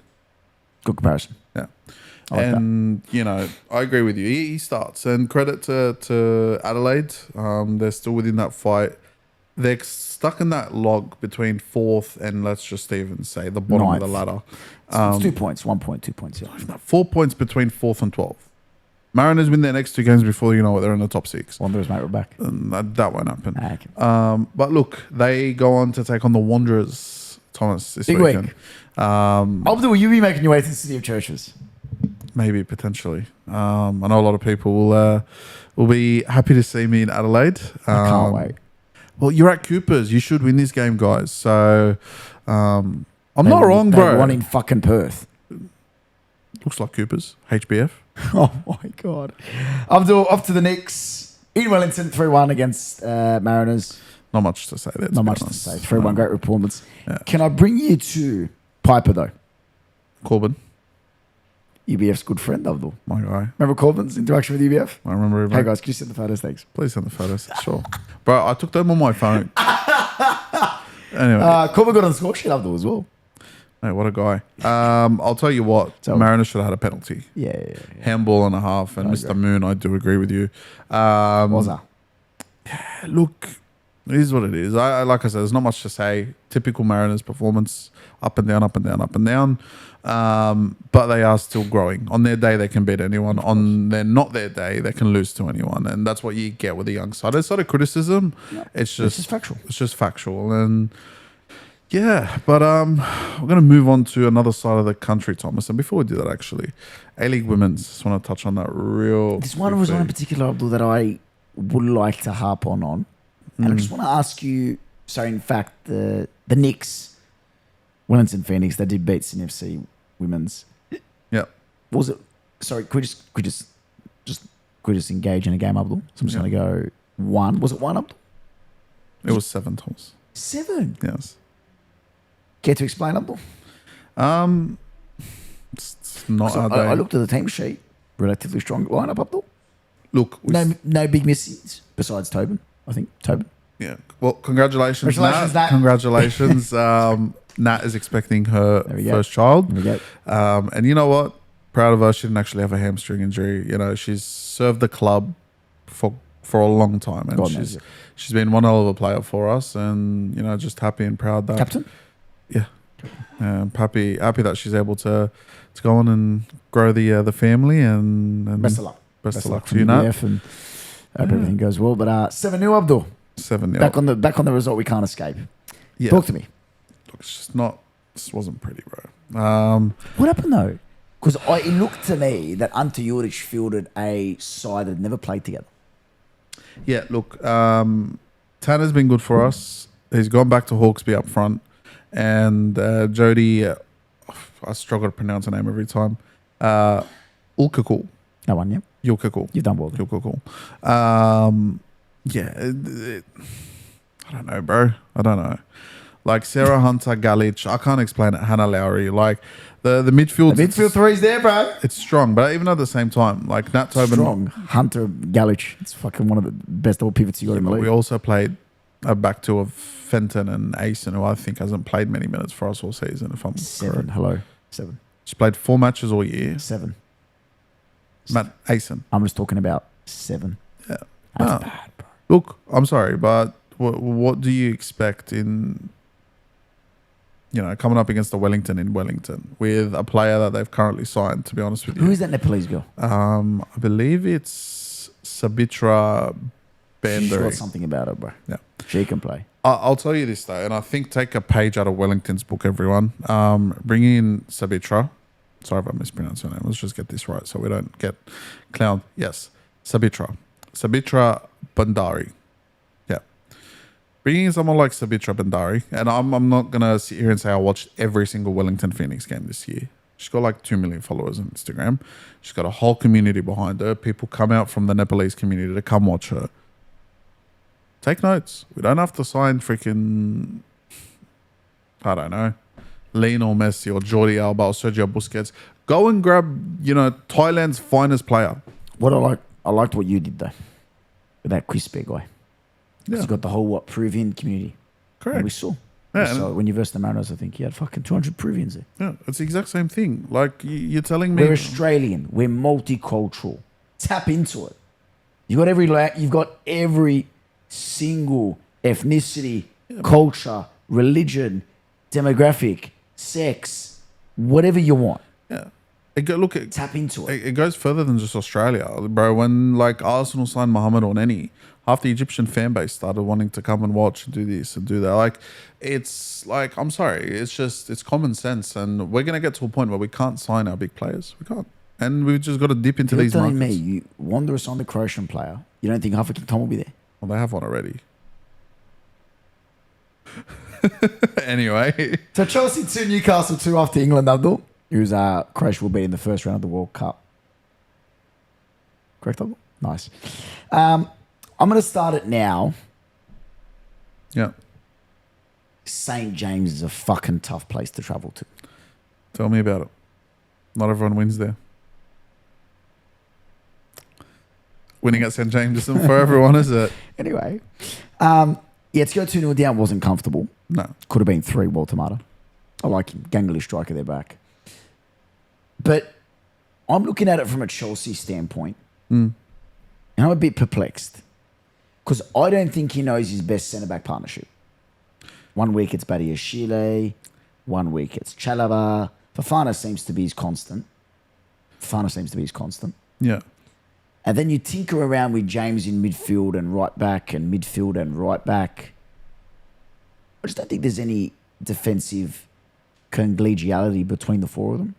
[SPEAKER 2] Good comparison.
[SPEAKER 1] Yeah.
[SPEAKER 2] I like
[SPEAKER 1] And, I agree with you. He starts. And credit to Adelaide. They're still within that fight. They're stuck in that log between fourth and, let's just even say, the bottom of the ladder.
[SPEAKER 2] It's 2 points, 1 point, 2 points. Yeah.
[SPEAKER 1] 4 points between fourth and 12th. Mariners win their next 2 games before you know what, they're in the top 6.
[SPEAKER 2] Wanderers, mate, we're back.
[SPEAKER 1] And that won't happen.
[SPEAKER 2] Okay.
[SPEAKER 1] But look, they go on to take on the Wanderers, Thomas, this
[SPEAKER 2] Big
[SPEAKER 1] weekend.
[SPEAKER 2] week. Abdul, will you be making your way to the City of Churches?
[SPEAKER 1] Maybe, potentially. I know a lot of people will be happy to see me in Adelaide.
[SPEAKER 2] I can't wait.
[SPEAKER 1] Well, you're at Cooper's. You should win this game, guys. So, I'm not wrong,
[SPEAKER 2] They
[SPEAKER 1] bro.
[SPEAKER 2] won in fucking Perth.
[SPEAKER 1] Looks like Cooper's. HBF.
[SPEAKER 2] Oh my God. Abdul, off to the Knicks. In Wellington, 3-1 against Mariners.
[SPEAKER 1] Not much to say there.
[SPEAKER 2] Not much to say. 3-1, great performance.
[SPEAKER 1] Yeah.
[SPEAKER 2] Can I bring you to Piper, though?
[SPEAKER 1] Corbin,
[SPEAKER 2] UBF's good friend, Abdul.
[SPEAKER 1] my guy.
[SPEAKER 2] Remember Corbin's interaction with UBF?
[SPEAKER 1] I remember him.
[SPEAKER 2] Hey, guys, can you send the photos? Thanks.
[SPEAKER 1] Please send the photos. Sure. Bro, I took them on my phone. Anyway.
[SPEAKER 2] Corbin got on the score sheet, Abdul, as well.
[SPEAKER 1] Hey, what a guy. I'll tell you what.
[SPEAKER 2] So-
[SPEAKER 1] Mariners should have had a penalty.
[SPEAKER 2] Yeah.
[SPEAKER 1] Handball and a half. And
[SPEAKER 2] I
[SPEAKER 1] Mr.
[SPEAKER 2] agree.
[SPEAKER 1] Moon, I do agree with you.
[SPEAKER 2] Was that?
[SPEAKER 1] Look, it is what it is. I like I said, there's not much to say. Typical Mariners performance, up and down, up and down, up and down. But they are still growing. On their day, they can beat anyone. On their not their day, they can lose to anyone. And that's what you get with the young side. It's not a criticism. It's just
[SPEAKER 2] factual.
[SPEAKER 1] It's just factual. And yeah, but we're going to move on to another side of the country, Thomas. And before we do that, actually, A-League Women's, just want to touch on that real
[SPEAKER 2] This one was one in
[SPEAKER 1] quickly.
[SPEAKER 2] particular, Abdul, that I would like to harp on. And I just want to ask you, so in fact, the Knicks, Wellington Phoenix, they did beat Sydney FC Women's.
[SPEAKER 1] Yeah.
[SPEAKER 2] Was it Sorry, could we just engage in a game, Abdul? So I'm just going to go 1. Was it 1, Abdul?
[SPEAKER 1] It was 7 Thomas.
[SPEAKER 2] 7.
[SPEAKER 1] Yes.
[SPEAKER 2] Care to explain, Abdul?
[SPEAKER 1] It's not
[SPEAKER 2] So
[SPEAKER 1] our
[SPEAKER 2] I
[SPEAKER 1] day.
[SPEAKER 2] looked at the team sheet. Relatively strong lineup, Abdul.
[SPEAKER 1] Look,
[SPEAKER 2] No big misses besides Tobin. I think Tobin.
[SPEAKER 1] yeah. Well, congratulations,
[SPEAKER 2] Congratulations,
[SPEAKER 1] Nat.
[SPEAKER 2] Nat.
[SPEAKER 1] Congratulations. Nat is expecting her
[SPEAKER 2] There we go.
[SPEAKER 1] first child.
[SPEAKER 2] There we go.
[SPEAKER 1] And you know what? Proud of her. She didn't actually have a hamstring injury. You know, she's served the club for a long time, and
[SPEAKER 2] God knows it.
[SPEAKER 1] she's been one hell of a player for us. And you know, just happy and proud that
[SPEAKER 2] Captain?
[SPEAKER 1] yeah, happy that she's able to go on and grow the family and
[SPEAKER 2] Best of luck.
[SPEAKER 1] Best of luck to
[SPEAKER 2] from
[SPEAKER 1] you,
[SPEAKER 2] the
[SPEAKER 1] Nat.
[SPEAKER 2] EF, and hope everything goes well. But 7-0, Abdul.
[SPEAKER 1] 7-0.
[SPEAKER 2] Back on the result we can't escape.
[SPEAKER 1] Yeah.
[SPEAKER 2] Talk to me.
[SPEAKER 1] Look, it's just not. This wasn't pretty, bro.
[SPEAKER 2] What happened though? Because it looked to me that Ante Juric fielded a side that had never played together.
[SPEAKER 1] Yeah, look, Tanner's been good for us. He's gone back to Hawkesby up front. And Jody, I struggle to pronounce her name every time. Ulkakul.
[SPEAKER 2] No one, yeah.
[SPEAKER 1] Yulkakul.
[SPEAKER 2] You've done well. There.
[SPEAKER 1] Yulkakul. I don't know, bro. I don't know. Like Sarah Hunter, Galich, I can't explain it. Hannah Lowry. Like the midfield.
[SPEAKER 2] The midfield three's there, bro.
[SPEAKER 1] It's strong, but even at the same time, like Nat Tobin.
[SPEAKER 2] Strong. Hunter Galich. It's fucking one of the best double pivots you got in the
[SPEAKER 1] But
[SPEAKER 2] league.
[SPEAKER 1] we also played a back two of Fenton and Asen, who I think hasn't played many minutes for us all season, if I'm
[SPEAKER 2] 7.
[SPEAKER 1] correct.
[SPEAKER 2] Hello. 7.
[SPEAKER 1] She's played 4 matches all year.
[SPEAKER 2] 7.
[SPEAKER 1] Matt Asen.
[SPEAKER 2] I'm just talking about 7.
[SPEAKER 1] Yeah.
[SPEAKER 2] That's
[SPEAKER 1] No.
[SPEAKER 2] bad, bro.
[SPEAKER 1] Look, I'm sorry, but what do you expect in, you know, coming up against the Wellington in Wellington with a player that they've currently signed, to be honest with you?
[SPEAKER 2] Who is that Nepalese girl?
[SPEAKER 1] I believe it's Sabitra
[SPEAKER 2] She's got
[SPEAKER 1] Bandari.
[SPEAKER 2] something about her, bro.
[SPEAKER 1] Yeah.
[SPEAKER 2] She can play.
[SPEAKER 1] I'll tell you this, though, and I think take a page out of Wellington's book, everyone. Bring in Sabitra. Sorry if I mispronounced her name. Let's just get this right so we don't get clowned. Yes, Sabitra. Sabitra Bandari. Yeah. Bringing in someone like Sabitra Bandari, and I'm not going to sit here and say I watched every single Wellington Phoenix game this year. She's got like 2 million followers on Instagram. She's got a whole community behind her. People come out from the Nepalese community to come watch her. Take notes. We don't have to sign freaking, I don't know, Lionel Messi or Jordi Alba or Sergio Busquets. Go and grab, you know, Thailand's finest player.
[SPEAKER 2] What I liked what you did though, with that Chris Bear guy.
[SPEAKER 1] Yeah,
[SPEAKER 2] He's got the whole Peruvian community. And we
[SPEAKER 1] correct.
[SPEAKER 2] saw.
[SPEAKER 1] Yeah,
[SPEAKER 2] So when you versed the Mariners, I think you had fucking 200 Peruvians there.
[SPEAKER 1] Yeah, it's the exact same thing. Like you're telling me,
[SPEAKER 2] We're Australian. We're multicultural. Tap into it. You've got every single ethnicity, culture, religion, demographic, sex, whatever you want.
[SPEAKER 1] yeah. Look, it,
[SPEAKER 2] Tap into it.
[SPEAKER 1] it goes further than just Australia, bro. When like Arsenal signed Mohamed Orneni, half the Egyptian fan base started wanting to come and watch and do this and do that. Like, it's like, I'm sorry, it's common sense, and we're gonna get to a point where we can't sign our big players. We can't, and we've just got to dip into
[SPEAKER 2] You're
[SPEAKER 1] these
[SPEAKER 2] telling
[SPEAKER 1] markets.
[SPEAKER 2] me you Wanderers on the Croatian player. You don't think Half a King Tom will be there?
[SPEAKER 1] Well, they have one already. Anyway,
[SPEAKER 2] So Chelsea 2, Newcastle 2 after England, Abdul. Who's Croatia will be in the first round of the World Cup. Correct, Abdul? Nice. I'm going to start it now.
[SPEAKER 1] yeah.
[SPEAKER 2] St. James is a fucking tough place to travel to.
[SPEAKER 1] Tell me about it. Not everyone wins there. Winning at St. James isn't for everyone, is it?
[SPEAKER 2] Anyway, yeah, to go 2-0 down wasn't comfortable.
[SPEAKER 1] No.
[SPEAKER 2] Could have been 3, Walter Mata. I like him. Gangly striker there back. But I'm looking at it from a Chelsea standpoint. And I'm a bit perplexed. Because I don't think he knows his best centre-back partnership. 1 week it's Badiashile. 1 week it's Chalaba. Fafana seems to be his constant.
[SPEAKER 1] Yeah.
[SPEAKER 2] And then you tinker around with James in midfield and right back and midfield and right back. I just don't think there's any defensive collegiality between the 4 of them.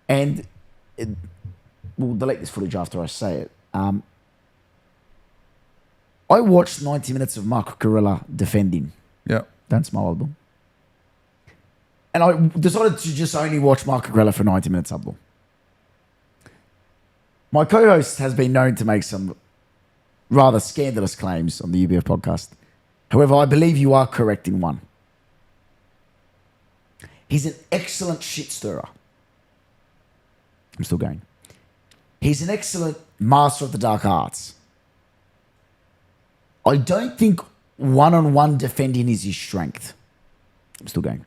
[SPEAKER 2] And we'll delete this footage after I say it. I watched 90 minutes of Marco Corella defending.
[SPEAKER 1] Yeah.
[SPEAKER 2] Don't smile, Abdul. And I decided to just only watch Marco Corella for 90 minutes, Abdul. My co-host has been known to make some rather scandalous claims on the UBF podcast. However, I believe you are correct in one. He's an excellent shit stirrer. I'm still going. He's an excellent master of the dark arts. I don't think one-on-one defending is his strength. I'm still going.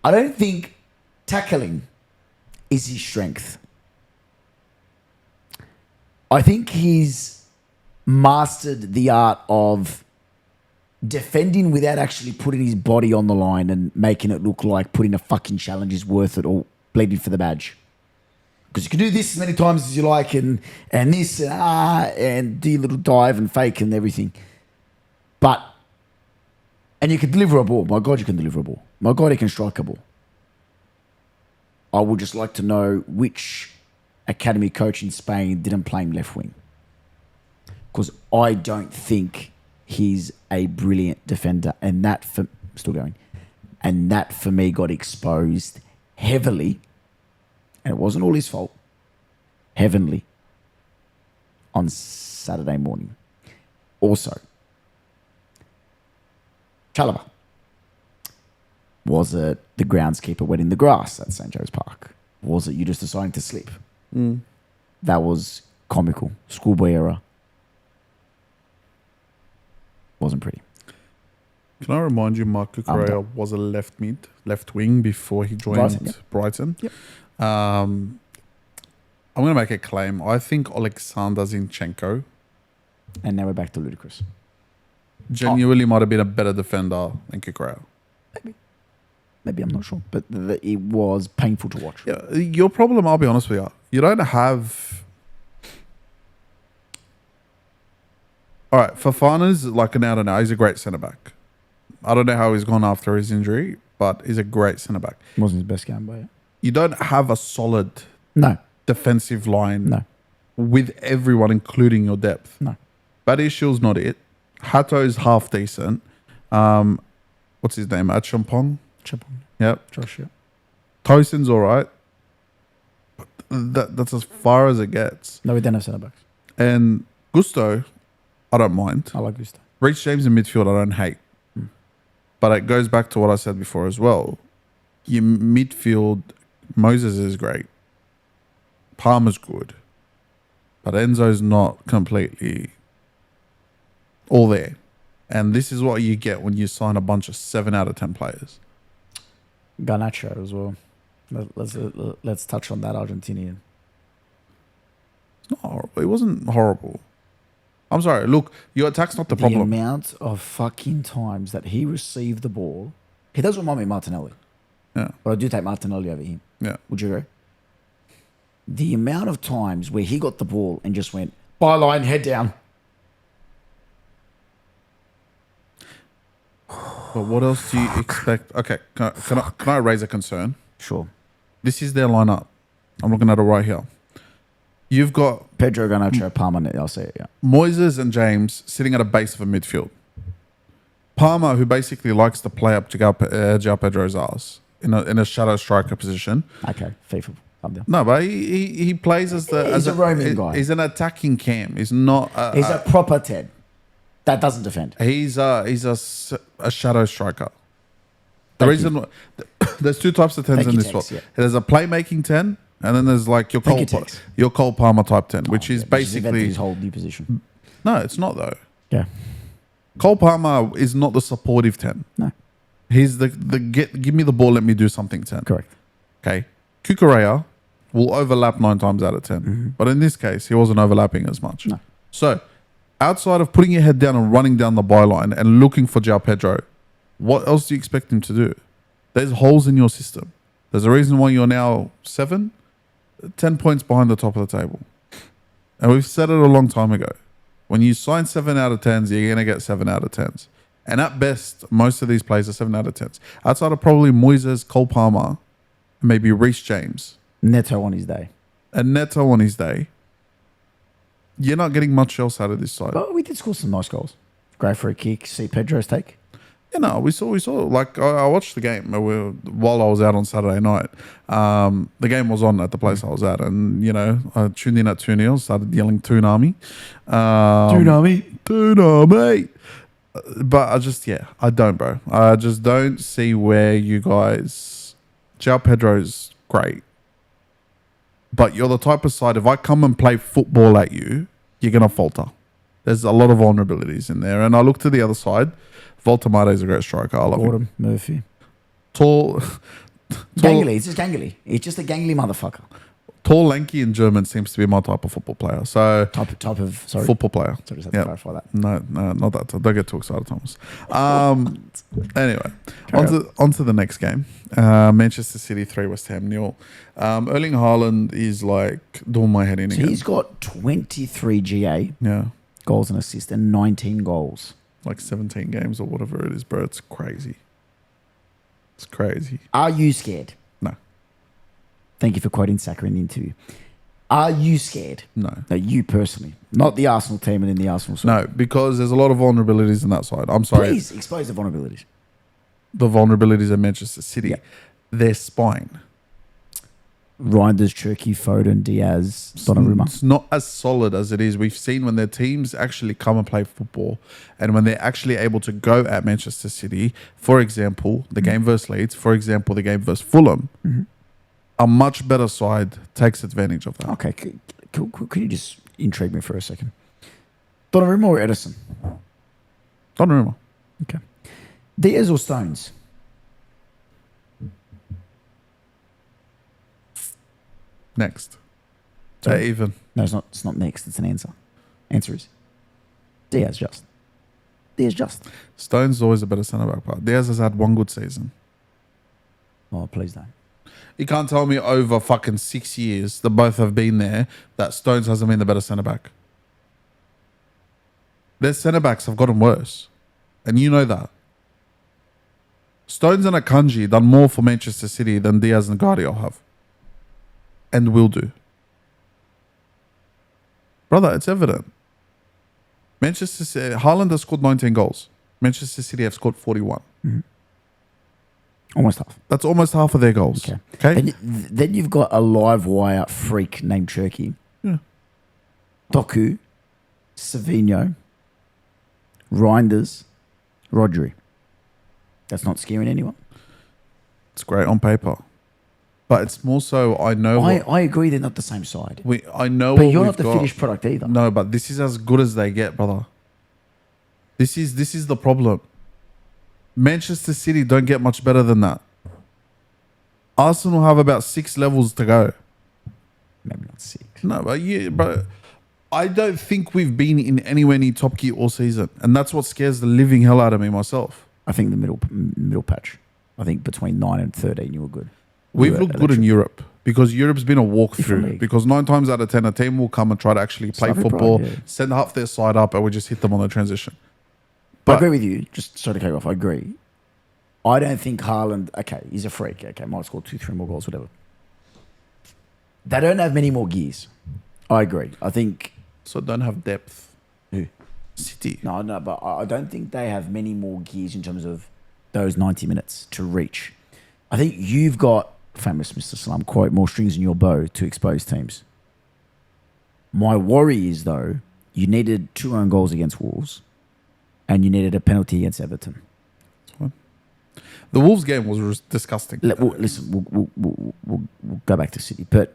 [SPEAKER 2] I don't think tackling is his strength. I think he's mastered the art of defending without actually putting his body on the line and making it look like putting a fucking challenge is worth it or bleeding for the badge. Because you can do this as many times as you like and this and do your little dive and fake and everything. And you can deliver a ball. My God, you can deliver a ball. My God, he can strike a ball. I would just like to know which academy coach in Spain didn't play him left wing. Because I don't think he's a brilliant defender. And that for me got exposed heavily. And it wasn't all his fault. Heavenly. On Saturday morning. Also, Chalaba. Was it the groundskeeper wetting the grass at St. Joe's Park? Was it you just deciding to slip? That was comical. Schoolboy error. Wasn't pretty.
[SPEAKER 1] Can I remind you, Mark Cucurella was a left wing before he joined Brighton.
[SPEAKER 2] Yep.
[SPEAKER 1] I'm going to make a claim. I think Alexander Zinchenko
[SPEAKER 2] And now we're back to ludicrous.
[SPEAKER 1] genuinely might have been a better defender than Cucurella.
[SPEAKER 2] Maybe, I'm not sure. But it was painful to watch.
[SPEAKER 1] Yeah, your problem, I'll be honest with you don't have... All right, Fofana's like an out and out. He's a great centre-back. I don't know how he's gone after his injury, but he's a great centre-back.
[SPEAKER 2] Wasn't his best game, but yeah.
[SPEAKER 1] You don't have a solid
[SPEAKER 2] No.
[SPEAKER 1] defensive line
[SPEAKER 2] No.
[SPEAKER 1] with everyone, including your depth.
[SPEAKER 2] No.
[SPEAKER 1] Badishil's not it. Hato's half decent. What's his name? Achampong? Yep.
[SPEAKER 2] Josh, yeah.
[SPEAKER 1] Tosin's all right. That's as far as it gets.
[SPEAKER 2] No, we don't have centre-backs.
[SPEAKER 1] And Gusto, I don't mind.
[SPEAKER 2] I like Gusto.
[SPEAKER 1] Reece James in midfield, I don't hate. But it goes back to what I said before as well. Your midfield, Moses is great. Palmer's good. But Enzo's not completely all there. And this is what you get when you sign a bunch of 7 out of 10 players.
[SPEAKER 2] Garnacho as well. Let's touch on that Argentinian.
[SPEAKER 1] It's not horrible. It wasn't horrible. I'm sorry. Look, your attack's not the
[SPEAKER 2] The
[SPEAKER 1] problem.
[SPEAKER 2] amount of fucking times that he received the ball. He does remind me of Martinelli.
[SPEAKER 1] Yeah.
[SPEAKER 2] But I do take Martinelli over him.
[SPEAKER 1] Yeah.
[SPEAKER 2] Would you agree? The amount of times where he got the ball and just went, byline, head down.
[SPEAKER 1] But what else do you expect? Okay, can I raise a concern?
[SPEAKER 2] Sure.
[SPEAKER 1] This is their lineup. I'm looking at it right here. You've got
[SPEAKER 2] Pedro, Garnacho, Palmer, I'll say it, yeah.
[SPEAKER 1] Moises and James sitting at a base of a midfield. Palmer, who basically likes to play up to João Pedro's ass in a shadow striker position.
[SPEAKER 2] Okay, FIFA. Calm down.
[SPEAKER 1] No, but he plays as
[SPEAKER 2] He's a roaming guy.
[SPEAKER 1] He's an attacking cam. He's not.
[SPEAKER 2] He's a proper 10 that doesn't defend.
[SPEAKER 1] He's a shadow striker. The reason there's two types of 10s in this one.
[SPEAKER 2] Yeah.
[SPEAKER 1] There's a playmaking 10, and then there's like your Cole Palmer type 10, which is basically
[SPEAKER 2] his whole new position.
[SPEAKER 1] No, it's not though.
[SPEAKER 2] Yeah.
[SPEAKER 1] Cole Palmer is not the supportive 10.
[SPEAKER 2] No.
[SPEAKER 1] He's the give me the ball, let me do something 10.
[SPEAKER 2] Correct.
[SPEAKER 1] Okay. Cucurella will overlap 9 times out of 10. But in this case, he wasn't overlapping as much.
[SPEAKER 2] No.
[SPEAKER 1] So, outside of putting your head down and running down the byline and looking for João Pedro, what else do you expect him to do? There's holes in your system. There's a reason why you're now 10 points behind the top of the table. And we've said it a long time ago. When you sign 7 out of 10s, you're going to get 7 out of 10s. And at best, most of these players are 7 out of 10s. Outside of probably Moises, Cole Palmer, maybe Reece James.
[SPEAKER 2] Neto on his day.
[SPEAKER 1] And Neto on his day. You're not getting much else out of this side.
[SPEAKER 2] But we did score some nice goals. Great free kick. See Pedro's take.
[SPEAKER 1] You know, we saw. Like I watched the game while I was out on Saturday night. The game was on at the place I was at, and you know, I tuned in at 2-0, started yelling "Toonami," Toonami. But I don't, bro. I just don't see where you guys. João Pedro's great, but you're the type of side. If I come and play football at you, you're gonna falter. There's a lot of vulnerabilities in there, and I look to the other side. Voltamade is a great striker. I love him.
[SPEAKER 2] Murphy.
[SPEAKER 1] Tall,
[SPEAKER 2] Gangly. He's just gangly. He's just a gangly motherfucker.
[SPEAKER 1] tall, lanky, and German seems to be my type of football player. So
[SPEAKER 2] Type of sorry.
[SPEAKER 1] football player.
[SPEAKER 2] Sorry, just have to clarify that.
[SPEAKER 1] No, not that. Don't get too excited, Thomas. Anyway, on to the next game. Manchester City 3, West Ham 0. Erling Haaland is like doing my head in
[SPEAKER 2] So
[SPEAKER 1] again.
[SPEAKER 2] he's got 23 GA
[SPEAKER 1] Yeah,
[SPEAKER 2] goals and assists and 19 goals.
[SPEAKER 1] like 17 games or whatever it is, bro. It's crazy. It's crazy.
[SPEAKER 2] Are you scared?
[SPEAKER 1] No,
[SPEAKER 2] Thank you for quoting Saka in the interview. Are you scared?
[SPEAKER 1] no.
[SPEAKER 2] No, you personally, not the Arsenal team and in the Arsenal side.
[SPEAKER 1] No, because there's a lot of vulnerabilities in that side. I'm sorry.
[SPEAKER 2] Please expose the vulnerabilities.
[SPEAKER 1] The vulnerabilities of Manchester City.
[SPEAKER 2] Yeah.
[SPEAKER 1] Their spine.
[SPEAKER 2] Reinders, Cherki, Foden, Diaz, Donnarumma.
[SPEAKER 1] It's not as solid as it is. We've seen when their teams actually come and play football and when they're actually able to go at Manchester City, for example, the game versus Leeds, for example, the game versus Fulham, a much better side takes advantage of that.
[SPEAKER 2] Okay, could you just intrigue me for a second? Donnarumma or Edison?
[SPEAKER 1] Donnarumma.
[SPEAKER 2] Okay. Diaz or Stones?
[SPEAKER 1] Next.
[SPEAKER 2] Sorry.
[SPEAKER 1] Even.
[SPEAKER 2] No, it's not. It's not next. It's an answer. Answer is Diaz. Just.
[SPEAKER 1] Stones is always a better centre back, but Diaz has had one good season.
[SPEAKER 2] Oh, please don't.
[SPEAKER 1] You can't tell me over fucking 6 years that both have been there that Stones hasn't been the better centre back. Their centre backs have gotten worse. And you know that. Stones and Akanji done more for Manchester City than Diaz and Guardiola have. And will do. Brother, it's evident. Manchester City, Haaland has scored 19 goals. Manchester City have scored 41.
[SPEAKER 2] Almost half.
[SPEAKER 1] That's almost half of their goals. Okay?
[SPEAKER 2] Then you've got a live wire freak named Cherki.
[SPEAKER 1] Yeah.
[SPEAKER 2] Doku, Savinho, Reinders, Rodri. That's not scaring anyone.
[SPEAKER 1] It's great on paper. But it's more so, I know.
[SPEAKER 2] I agree they're not the same side.
[SPEAKER 1] I know.
[SPEAKER 2] But
[SPEAKER 1] what
[SPEAKER 2] you're
[SPEAKER 1] we've
[SPEAKER 2] not the
[SPEAKER 1] got.
[SPEAKER 2] finished product either.
[SPEAKER 1] No, but this is as good as they get, brother. This is the problem. Manchester City don't get much better than that. Arsenal have about 6 levels to go.
[SPEAKER 2] Maybe not 6.
[SPEAKER 1] No, but I don't think we've been in anywhere near top gear all season, and that's what scares the living hell out of me myself.
[SPEAKER 2] I think the middle patch. I think between 9 and 13 you were good.
[SPEAKER 1] We've looked good in Europe because Europe's been a walkthrough.
[SPEAKER 2] Different
[SPEAKER 1] Because 9 times out of 10, a team will come and try to actually play
[SPEAKER 2] Slightly
[SPEAKER 1] football,
[SPEAKER 2] pride, yeah.
[SPEAKER 1] send half their side up, and we just hit them on the transition.
[SPEAKER 2] I agree with you. Just sorry to cut you off. I agree. I don't think Haaland, okay, he's a freak. Okay, might score 2-3 more goals, whatever. They don't have many more gears. I agree. I think...
[SPEAKER 1] So don't have depth.
[SPEAKER 2] Who?
[SPEAKER 1] City.
[SPEAKER 2] No, but I don't think they have many more gears in terms of those 90 minutes to reach. I think you've got, famous Mr. Slum quote, more strings in your bow to expose teams. My worry is, though, you needed 2 own goals against Wolves and you needed a penalty against Everton.
[SPEAKER 1] The Wolves game was disgusting.
[SPEAKER 2] Listen, we'll go back to City. But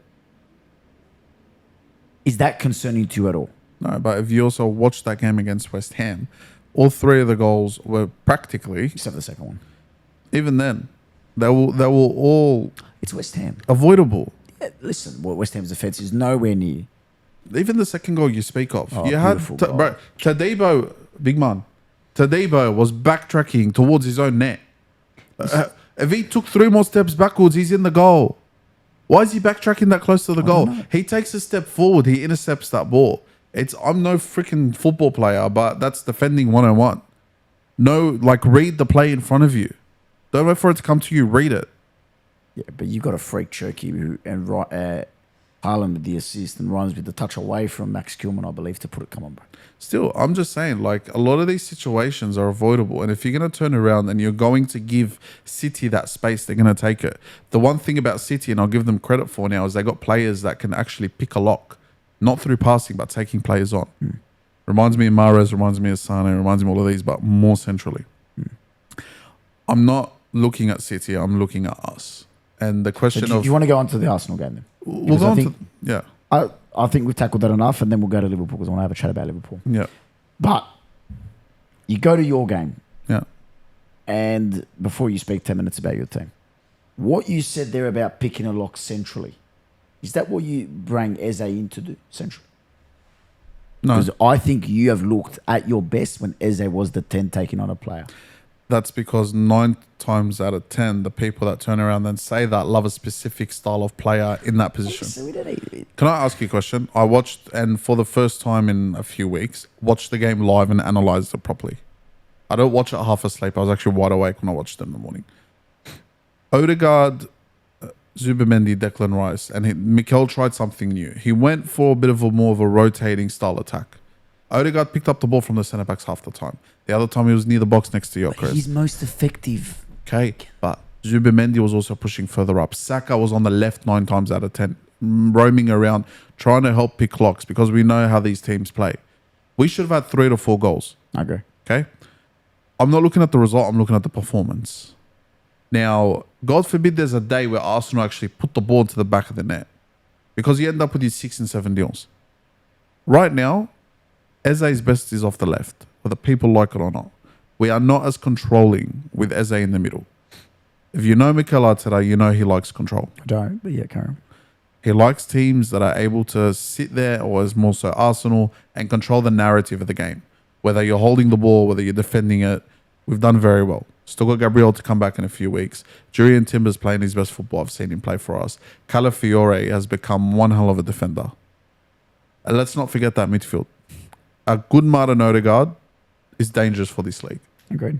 [SPEAKER 2] is that concerning to you at all?
[SPEAKER 1] No, but if you also watch that game against West Ham, all 3 of the goals were practically,
[SPEAKER 2] Except the second one.
[SPEAKER 1] even then, they were all
[SPEAKER 2] It's West Ham.
[SPEAKER 1] avoidable.
[SPEAKER 2] Yeah, listen, West Ham's defence is nowhere near.
[SPEAKER 1] Even the second goal you speak of,
[SPEAKER 2] Oh,
[SPEAKER 1] you had
[SPEAKER 2] beautiful goal.
[SPEAKER 1] bro, Tadebo, big man. Tadebo was backtracking towards his own net. If he took 3 more steps backwards, he's in the goal. Why is he backtracking that close to the goal? He takes a step forward, he intercepts that ball. I'm no freaking football player, but that's defending 101. No, like read the play in front of you. Don't wait for it to come to you. Read it.
[SPEAKER 2] Yeah, but you've got a freak Cherky Haaland with the assist and runs with the touch away from Max Kilman, I believe, to put it. Come on, bro.
[SPEAKER 1] Still, I'm just saying, like, a lot of these situations are avoidable. And if you're going to turn around and you're going to give City that space, they're going to take it. The one thing about City, and I'll give them credit for now, is they got players that can actually pick a lock, not through passing, but taking players on. Reminds me of Mahrez, reminds me of Sane, reminds me of all of these, but more centrally. I'm not looking at City, I'm looking at us. And the question
[SPEAKER 2] Do you want to go on to the Arsenal game then?
[SPEAKER 1] We'll go on to... Yeah.
[SPEAKER 2] I think we've tackled that enough, and then we'll go to Liverpool because I want to have a chat about Liverpool.
[SPEAKER 1] Yeah.
[SPEAKER 2] But you go to your game,
[SPEAKER 1] Yeah.
[SPEAKER 2] and before you speak 10 minutes about your team, what you said there about picking a lock centrally, is that what you bring Eze in to do centrally?
[SPEAKER 1] No.
[SPEAKER 2] Because I think you have looked at your best when Eze was the 10 taking on a player.
[SPEAKER 1] That's because 9 times out of 10, the people that turn around and say that love a specific style of player in that position.
[SPEAKER 2] So we don't need
[SPEAKER 1] Can I ask you a question? I watched, and for the first time in a few weeks, watched the game live and analysed it properly. I don't watch it half asleep. I was actually wide awake when I watched it in the morning. Odegaard, Zubimendi, Declan Rice, and Mikel tried something new. He went for a bit of a more of a rotating style attack. Odegaard picked up the ball from the centre-backs half the time. The other time he was near the box next to Gyökeres.
[SPEAKER 2] He's most effective.
[SPEAKER 1] Okay, but Zubimendi was also pushing further up. Saka was on the left 9 times out of 10, roaming around, trying to help pick locks because we know how these teams play. We should have had 3 to 4 goals.
[SPEAKER 2] I agree.
[SPEAKER 1] Okay? I'm not looking at the result, I'm looking at the performance. Now, God forbid there's a day where Arsenal actually put the ball into the back of the net because you end up with these 6 and 7 deals. Right now, Eze's best is off the left, whether people like it or not. We are not as controlling with Eze in the middle. If you know Mikel Arteta, you know he likes control.
[SPEAKER 2] I don't, but yeah, Karen.
[SPEAKER 1] He likes teams that are able to sit there, or as more so Arsenal, and control the narrative of the game. Whether you're holding the ball, whether you're defending it, we've done very well. Still got Gabriel to come back in a few weeks. Julian Timber's playing his best football I've seen him play for us. Calafiore has become one hell of a defender. And let's not forget that midfield. A good Martin Odegaard is dangerous for this league.
[SPEAKER 2] Agreed.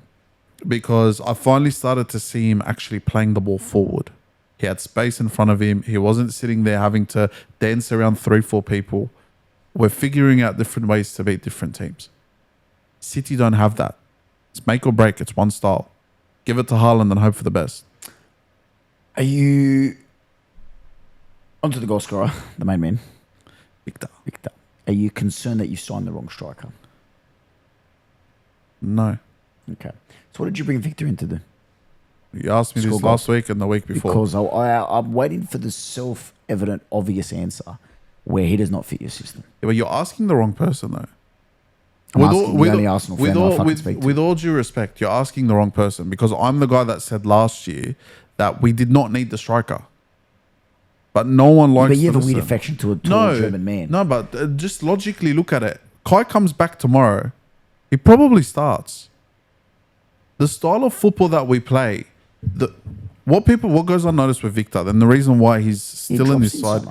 [SPEAKER 1] Because I finally started to see him actually playing the ball forward. He had space in front of him. He wasn't sitting there having to dance around 3-4 people. We're figuring out different ways to beat different teams. City don't have that. It's make or break. It's one style. Give it to Haaland and hope for the best.
[SPEAKER 2] Are you... Onto the goal scorer, the main man.
[SPEAKER 1] Victor.
[SPEAKER 2] Are you concerned that you signed the wrong striker?
[SPEAKER 1] No.
[SPEAKER 2] Okay. So what did you bring Victor in to do?
[SPEAKER 1] You asked me
[SPEAKER 2] Score
[SPEAKER 1] this
[SPEAKER 2] goals.
[SPEAKER 1] last week and the week before.
[SPEAKER 2] Because I'm waiting for the self-evident, obvious answer where he does not fit your system.
[SPEAKER 1] Yeah, but you're asking the wrong person, though.
[SPEAKER 2] I'm asking the only Arsenal fan I fucking speak to.
[SPEAKER 1] With all due respect, you're asking the wrong person because I'm the guy that said last year that we did not need the striker. But no one likes.
[SPEAKER 2] But you have a
[SPEAKER 1] listen.
[SPEAKER 2] weird affection to a tall German man.
[SPEAKER 1] No, but just logically look at it. Kai comes back tomorrow. He probably starts. The style of football that we play, what goes unnoticed with Victor, then the reason why he's still in this side,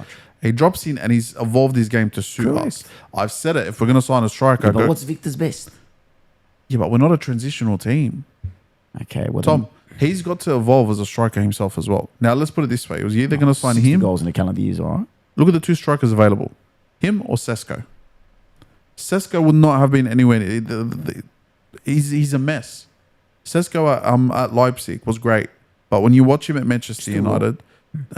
[SPEAKER 1] he drops in and he's evolved his game to suit us. I've said it. If we're going to sign a striker,
[SPEAKER 2] Yeah, but what's Victor's best?
[SPEAKER 1] Yeah, but we're not a transitional team.
[SPEAKER 2] Okay, well,
[SPEAKER 1] Tom, he's got to evolve as a striker himself as well. Now, let's put it this way. It was either going to sign
[SPEAKER 2] 60
[SPEAKER 1] him.
[SPEAKER 2] goals in a calendar year is all right.
[SPEAKER 1] Look at the 2 strikers available. Him or Sesko. Sesko would not have been anywhere. He's a mess. Sesko at Leipzig was great. But when you watch him at Manchester United,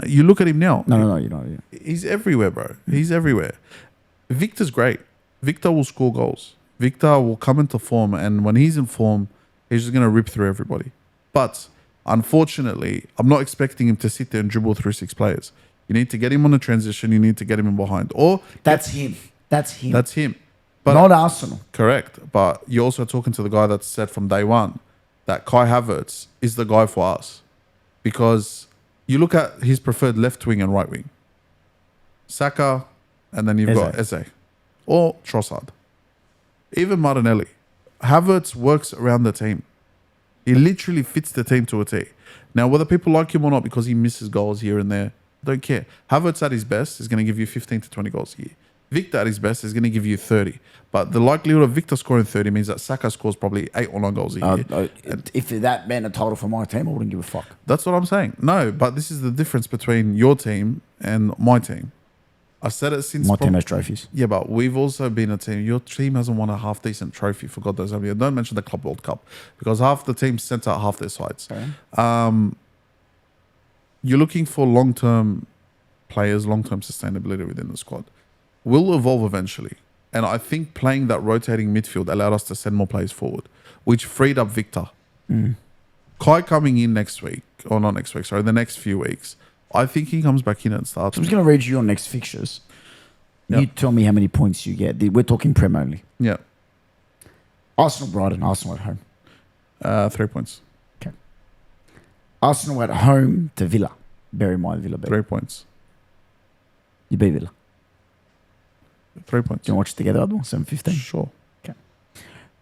[SPEAKER 1] you look at him now.
[SPEAKER 2] No, you're not. Yeah.
[SPEAKER 1] He's everywhere, bro. He's everywhere. Victor's great. Victor will score goals. Victor will come into form. And when he's in form, he's just going to rip through everybody. But unfortunately, I'm not expecting him to sit there and dribble through 6 players. You need to get him on a transition. You need to get him in behind. Or
[SPEAKER 2] That's him. That's him.
[SPEAKER 1] But
[SPEAKER 2] not Arsenal.
[SPEAKER 1] Correct. But you're also talking to the guy that said from day one that Kai Havertz is the guy for us. Because you look at his preferred left wing and right wing. Saka, and then you've got Eze. Or Trossard. Even Martinelli. Havertz works around the team. He literally fits the team to a T. Now, whether people like him or not because he misses goals here and there, don't care. Havertz at his best is going to give you 15 to 20 goals a year. Victor at his best is going to give you 30. But the likelihood of Victor scoring 30 means that Saka scores probably 8 or 9 goals a year.
[SPEAKER 2] If that meant a title for my team, I wouldn't give a fuck.
[SPEAKER 1] That's what I'm saying. No, but this is the difference between your team and my team. I said it since.
[SPEAKER 2] My team has trophies.
[SPEAKER 1] Yeah, but we've also been a team. Your team hasn't won a half decent trophy, for God knows how many. Don't mention the Club World Cup because half the team sent out half their sides. You're looking for long-term players, long-term sustainability within the squad. Will evolve eventually. And I think playing that rotating midfield allowed us to send more players forward, which freed up Victor. Kai coming in next week, or not next week, sorry, the next few weeks. I think he comes back in and starts.
[SPEAKER 2] So I'm just going to read you your next fixtures.
[SPEAKER 1] Yep.
[SPEAKER 2] You tell me how many points you get. We're talking Prem only.
[SPEAKER 1] Yeah.
[SPEAKER 2] Arsenal, Brighton, Arsenal at home.
[SPEAKER 1] 3 points.
[SPEAKER 2] Okay. Arsenal at home to Villa. Bear in mind Villa beat.
[SPEAKER 1] 3 points.
[SPEAKER 2] You beat Villa.
[SPEAKER 1] 3 points.
[SPEAKER 2] Do you want to watch it together, Admiral? 7:15.
[SPEAKER 1] Sure.
[SPEAKER 2] Okay.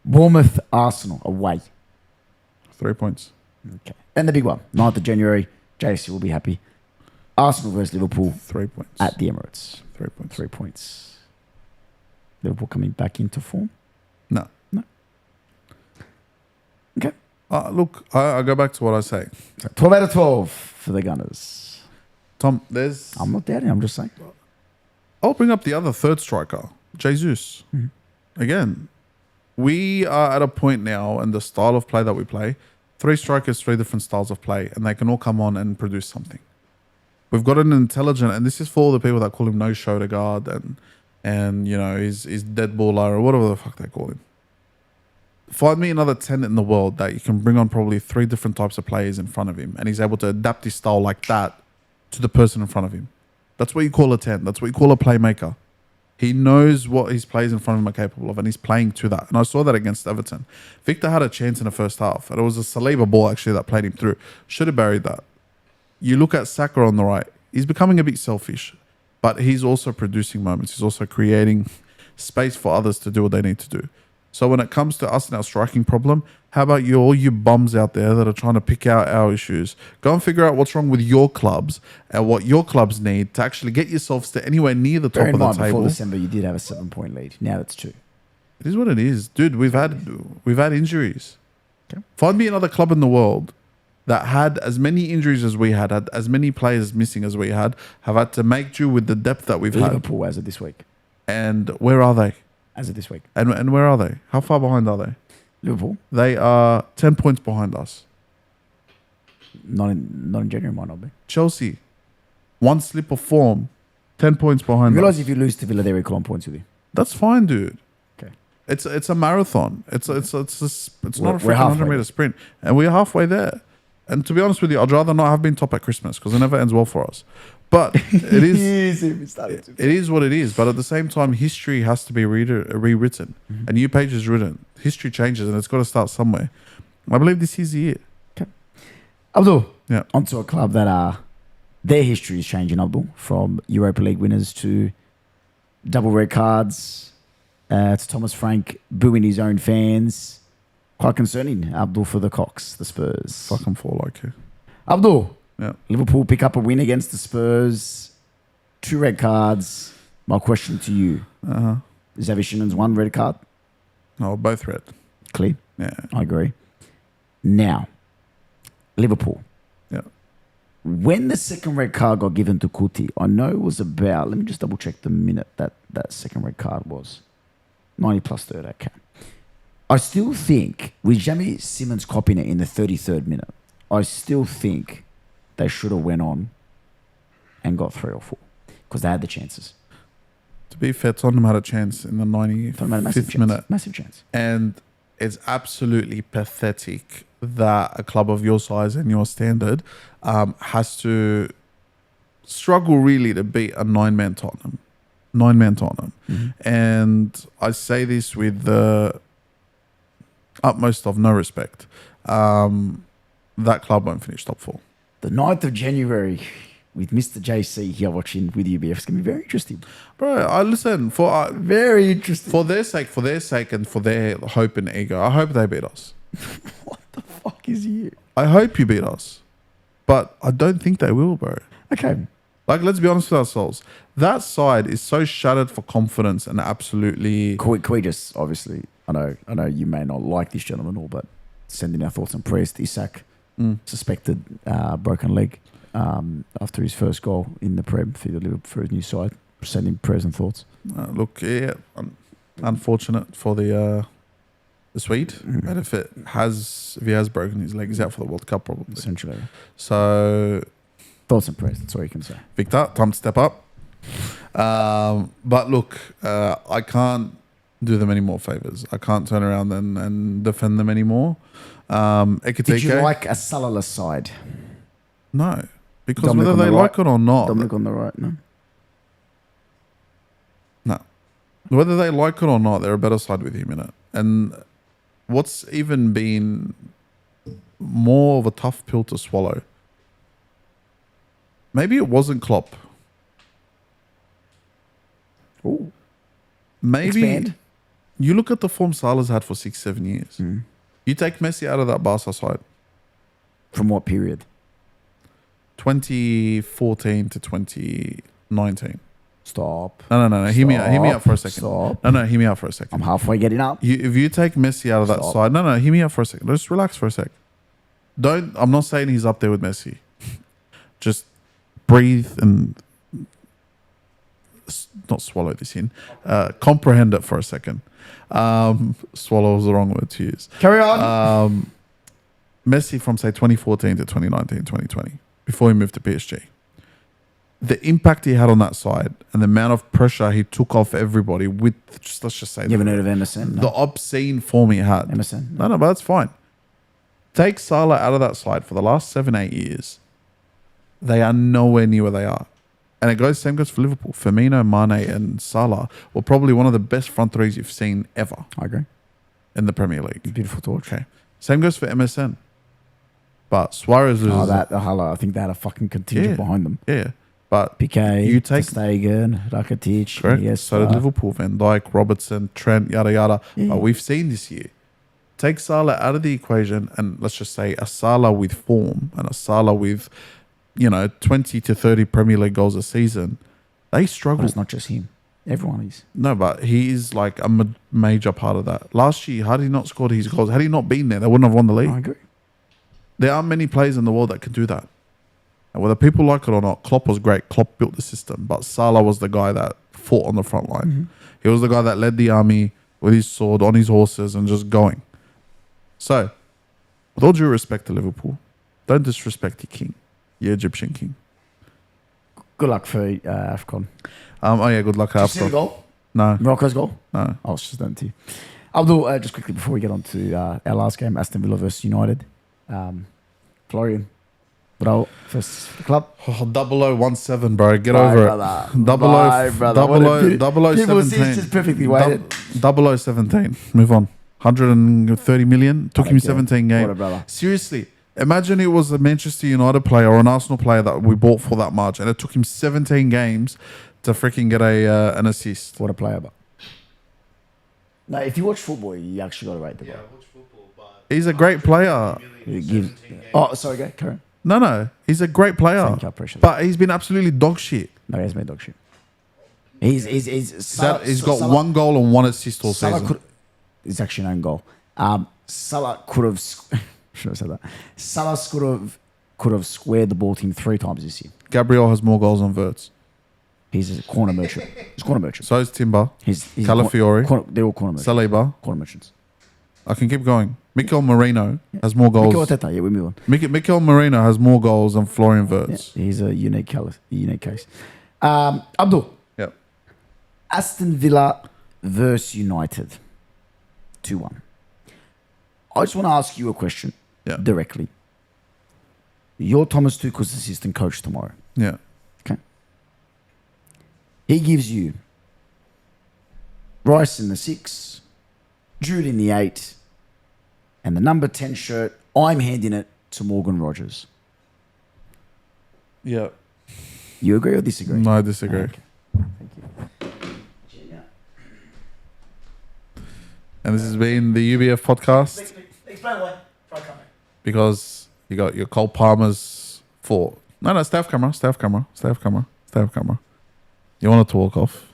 [SPEAKER 2] Bournemouth, Arsenal away.
[SPEAKER 1] 3 points.
[SPEAKER 2] Okay. And the big one, 9th of January. JC will be happy. Arsenal versus Liverpool
[SPEAKER 1] 3 points.
[SPEAKER 2] at the Emirates.
[SPEAKER 1] 3 points.
[SPEAKER 2] 3 points. Liverpool coming back into form.
[SPEAKER 1] No.
[SPEAKER 2] Okay.
[SPEAKER 1] Look, I go back to what I say.
[SPEAKER 2] 12 out of 12 for the Gunners.
[SPEAKER 1] Tom,
[SPEAKER 2] I'm not doubting. I'm just saying.
[SPEAKER 1] I'll bring up the other third striker, Jesus. Again, we are at a point now in the style of play that we play. 3 strikers, 3 different styles of play, and they can all come on and produce something. We've got an intelligent, and this is for all the people that call him no shoulder guard and you know, he's dead baller or whatever the fuck they call him. Find me another 10 in the world that you can bring on probably 3 different types of players in front of him, and he's able to adapt his style like that to the person in front of him. That's what you call a 10. That's what you call a playmaker. He knows what his players in front of him are capable of, and he's playing to that. And I saw that against Everton. Victor had a chance in the first half, and it was a Saliba ball actually that played him through. Should have buried that. You look at Saka on the right. He's becoming a bit selfish, but he's also producing moments. He's also creating space for others to do what they need to do. So when it comes to us and our striking problem, how about you, all you bums out there that are trying to pick out our issues? Go and figure out what's wrong with your clubs and what your clubs need to actually get yourselves to anywhere near the top of the table.
[SPEAKER 2] Before December, you did have a 7-point lead. Now it's 2.
[SPEAKER 1] It is what it is, dude. We've had injuries.
[SPEAKER 2] Okay.
[SPEAKER 1] Find me another club in the world that had as many injuries as we had as many players missing as we had, have had to make do with the depth that we've had.
[SPEAKER 2] Liverpool as of this week.
[SPEAKER 1] And where are they?
[SPEAKER 2] As of this week.
[SPEAKER 1] And where are they? How far behind are they?
[SPEAKER 2] Liverpool.
[SPEAKER 1] They are 10 points behind us.
[SPEAKER 2] Not in January, might not be.
[SPEAKER 1] Chelsea, 1 slip of form, 10 points behind
[SPEAKER 2] You realise
[SPEAKER 1] us.
[SPEAKER 2] if you lose to Villa, they're equal on points with you.
[SPEAKER 1] That's fine, dude.
[SPEAKER 2] Okay.
[SPEAKER 1] It's a marathon. It's not a
[SPEAKER 2] We're
[SPEAKER 1] freaking
[SPEAKER 2] halfway
[SPEAKER 1] 100-meter sprint. And we're halfway there. And to be honest with you, I'd rather not have been top at Christmas because it never ends well for us. But it is what it is. But at the same time, history has to be rewritten. A new page is written. History changes, and it's got to start somewhere. I believe this is the year.
[SPEAKER 2] Okay. Abdul,
[SPEAKER 1] Yeah.
[SPEAKER 2] onto a club that their history is changing, Abdul, from Europa League winners to double red cards, to Thomas Frank booing his own fans. Quite concerning, Abdul, for the Cox, the Spurs.
[SPEAKER 1] Fucking fall like you.
[SPEAKER 2] Abdul,
[SPEAKER 1] Yeah.
[SPEAKER 2] Liverpool pick up a win against the Spurs. 2 red cards. My question to you. Xavi Simon's 1 red card.
[SPEAKER 1] No, both red.
[SPEAKER 2] Clear.
[SPEAKER 1] Yeah.
[SPEAKER 2] I agree. Now, Liverpool.
[SPEAKER 1] Yeah.
[SPEAKER 2] When the second red card got given to Kuti, I know it was about, let me just double check the minute that second red card was. 90 plus third, okay. I still think, with Xavi Simmons copying it in the 33rd minute, I still think they should have went on and got 3 or 4 because they had the chances.
[SPEAKER 1] To be fair, Tottenham had a chance in the 95th minute.
[SPEAKER 2] Massive chance.
[SPEAKER 1] And it's absolutely pathetic that a club of your size and your standard has to struggle really to beat a 9-man Tottenham. 9-man Tottenham. And I say this with the utmost of no respect. That club won't finish top 4.
[SPEAKER 2] The 9th of January with Mr. JC here watching with UBF. It's going to be very interesting.
[SPEAKER 1] Bro, I listen, for
[SPEAKER 2] Very interesting.
[SPEAKER 1] for their sake and for their hope and ego, I hope they beat us.
[SPEAKER 2] What the fuck is you?
[SPEAKER 1] I hope you beat us. But I don't think they will, bro.
[SPEAKER 2] Okay.
[SPEAKER 1] Like, let's be honest with ourselves. That side is so shattered for confidence and absolutely...
[SPEAKER 2] Can we just, obviously, I know you may not like this gentleman all, but sending our thoughts and prayers to Isak, suspected broken leg after his first goal in the Prem for his new side. Send him prayers and thoughts.
[SPEAKER 1] Look, yeah, unfortunate for the Swede. And if he has broken his leg, he's out for the World Cup probably.
[SPEAKER 2] Essentially.
[SPEAKER 1] So,
[SPEAKER 2] Thoughts and prayers. That's all you can say.
[SPEAKER 1] Victor, time to step up. But look, I can't do them any more favors. I can't turn around and defend them anymore. Ekitike,
[SPEAKER 2] Did you like a Salah-less side?
[SPEAKER 1] no, because
[SPEAKER 2] Dominic
[SPEAKER 1] whether
[SPEAKER 2] on
[SPEAKER 1] they
[SPEAKER 2] the
[SPEAKER 1] like it or not,
[SPEAKER 2] Dominic on the right, no?
[SPEAKER 1] no, whether they like it or not, they're a better side with him in it. And what's even been more of a tough pill to swallow? Maybe it wasn't Klopp.
[SPEAKER 2] Ooh.
[SPEAKER 1] Maybe
[SPEAKER 2] Expand.
[SPEAKER 1] you look at the form Salah's had for 6-7 years. You take Messi out of that Barca side,
[SPEAKER 2] From what period?
[SPEAKER 1] 2014 to 2019.
[SPEAKER 2] Stop.
[SPEAKER 1] No. Hear me out for a second.
[SPEAKER 2] Stop.
[SPEAKER 1] No, hear me out for a second.
[SPEAKER 2] I'm halfway getting up.
[SPEAKER 1] If you take Messi out of that
[SPEAKER 2] Stop.
[SPEAKER 1] side, no, hear me out for a second. Just relax for a sec. I'm not saying he's up there with Messi. Just breathe and not swallow this in. Comprehend it for a second. Swallow was the wrong word to use.
[SPEAKER 2] Carry on.
[SPEAKER 1] Messi from say 2014 to 2019, 2020, before he moved to PSG. The impact he had on that side and the amount of pressure he took off everybody with, let's just say,
[SPEAKER 2] You haven't heard of Emerson? No.
[SPEAKER 1] the obscene form he had.
[SPEAKER 2] Emerson?
[SPEAKER 1] No, but that's fine. Take Salah out of that side for the last 7-8 years. They are nowhere near where they are. And same goes for Liverpool. Firmino, Mane and Salah were probably one of the best front threes you've seen ever
[SPEAKER 2] I agree.
[SPEAKER 1] in the Premier League.
[SPEAKER 2] Beautiful torch.
[SPEAKER 1] Okay. Same goes for MSN. But Suarez is...
[SPEAKER 2] I think they had a fucking contingent behind them.
[SPEAKER 1] Yeah. But
[SPEAKER 2] Piqué,
[SPEAKER 1] you take...
[SPEAKER 2] Stegen, Rakitic.
[SPEAKER 1] Correct.
[SPEAKER 2] Yes,
[SPEAKER 1] So did Liverpool, Van Dijk, Robertson, Trent, yada, yada.
[SPEAKER 2] Yeah.
[SPEAKER 1] But we've seen this year. Take Salah out of the equation and let's just say a Salah with form and a Salah with, 20 to 30 Premier League goals a season. They struggle.
[SPEAKER 2] But it's not just him. Everyone is.
[SPEAKER 1] No, but he is like a major part of that. Last year, had he not scored his goals, had he not been there, they wouldn't have won the league.
[SPEAKER 2] I agree.
[SPEAKER 1] There aren't many players in the world that can do that. And whether people like it or not, Klopp was great. Klopp built the system. But Salah was the guy that fought on the front line.
[SPEAKER 2] Mm-hmm.
[SPEAKER 1] He was the guy that led the army with his sword on his horses and just going. So, with all due respect to Liverpool, don't disrespect your king, your Egyptian king.
[SPEAKER 2] Good luck for AFCON.
[SPEAKER 1] Good luck,
[SPEAKER 2] Did you see the
[SPEAKER 1] AFCON.
[SPEAKER 2] goal?
[SPEAKER 1] No,
[SPEAKER 2] Morocco's goal?
[SPEAKER 1] no.
[SPEAKER 2] I was just done to you. Abdul, just quickly before we get on to our last game, Aston Villa versus United. Florian, bro, first for the club.
[SPEAKER 1] 0017, bro. Get
[SPEAKER 2] Bye,
[SPEAKER 1] over
[SPEAKER 2] brother.
[SPEAKER 1] it.
[SPEAKER 2] Bye, brother. What a beauty. People see it's
[SPEAKER 1] 0017.
[SPEAKER 2] just perfectly weighted.
[SPEAKER 1] 0017. Move on. 130 million. Took him 17
[SPEAKER 2] What a
[SPEAKER 1] games.
[SPEAKER 2] brother.
[SPEAKER 1] Seriously, imagine it was a Manchester United player or an Arsenal player that we bought for that much, and it took him 17 games to freaking get an assist.
[SPEAKER 2] What a player, but. No, if you watch football, you actually got to rate the guy.
[SPEAKER 3] watch football, but
[SPEAKER 1] He's a great player.
[SPEAKER 2] Oh, sorry, go, Karen.
[SPEAKER 1] No, he's a great player.
[SPEAKER 2] Thank you, I appreciate
[SPEAKER 1] But he's been absolutely dog shit.
[SPEAKER 2] No, he has made dog shit. He's
[SPEAKER 1] He's got one goal and one assist all
[SPEAKER 2] Salah
[SPEAKER 1] season.
[SPEAKER 2] could. It's actually an own goal. Salah could have. Should have said that. Salah could have squared the ball to him 3 times this year.
[SPEAKER 1] Gabriel has more goals than Verts.
[SPEAKER 2] He's a corner merchant. He's a corner merchant.
[SPEAKER 1] So is Timber.
[SPEAKER 2] He's
[SPEAKER 1] Calafiori.
[SPEAKER 2] They're all corner merchants.
[SPEAKER 1] Saliba.
[SPEAKER 2] Corner merchants.
[SPEAKER 1] I can keep going. Mikel Merino has more goals.
[SPEAKER 2] Mikel Arteta, yeah, we move on.
[SPEAKER 1] Mikel Merino has more goals than Florian
[SPEAKER 2] Yeah,
[SPEAKER 1] Wirtz.
[SPEAKER 2] he's a unique case. Abdul.
[SPEAKER 1] Yep.
[SPEAKER 2] Aston Villa versus United. 2-1. I just want to ask you a question directly. You're Thomas Tuchel's assistant coach tomorrow.
[SPEAKER 1] Yeah.
[SPEAKER 2] Okay. He gives you Rice in the 6, Jude in the 8, and the number 10 shirt. I'm handing it to Morgan Rogers.
[SPEAKER 1] Yeah.
[SPEAKER 2] You agree or disagree?
[SPEAKER 1] No, I disagree.
[SPEAKER 2] Okay. Thank you.
[SPEAKER 1] And this has been the UBF podcast
[SPEAKER 2] Explain away. Try coming.
[SPEAKER 1] because you got your Cole Palmer's for. No, stay off camera. You want it to walk off?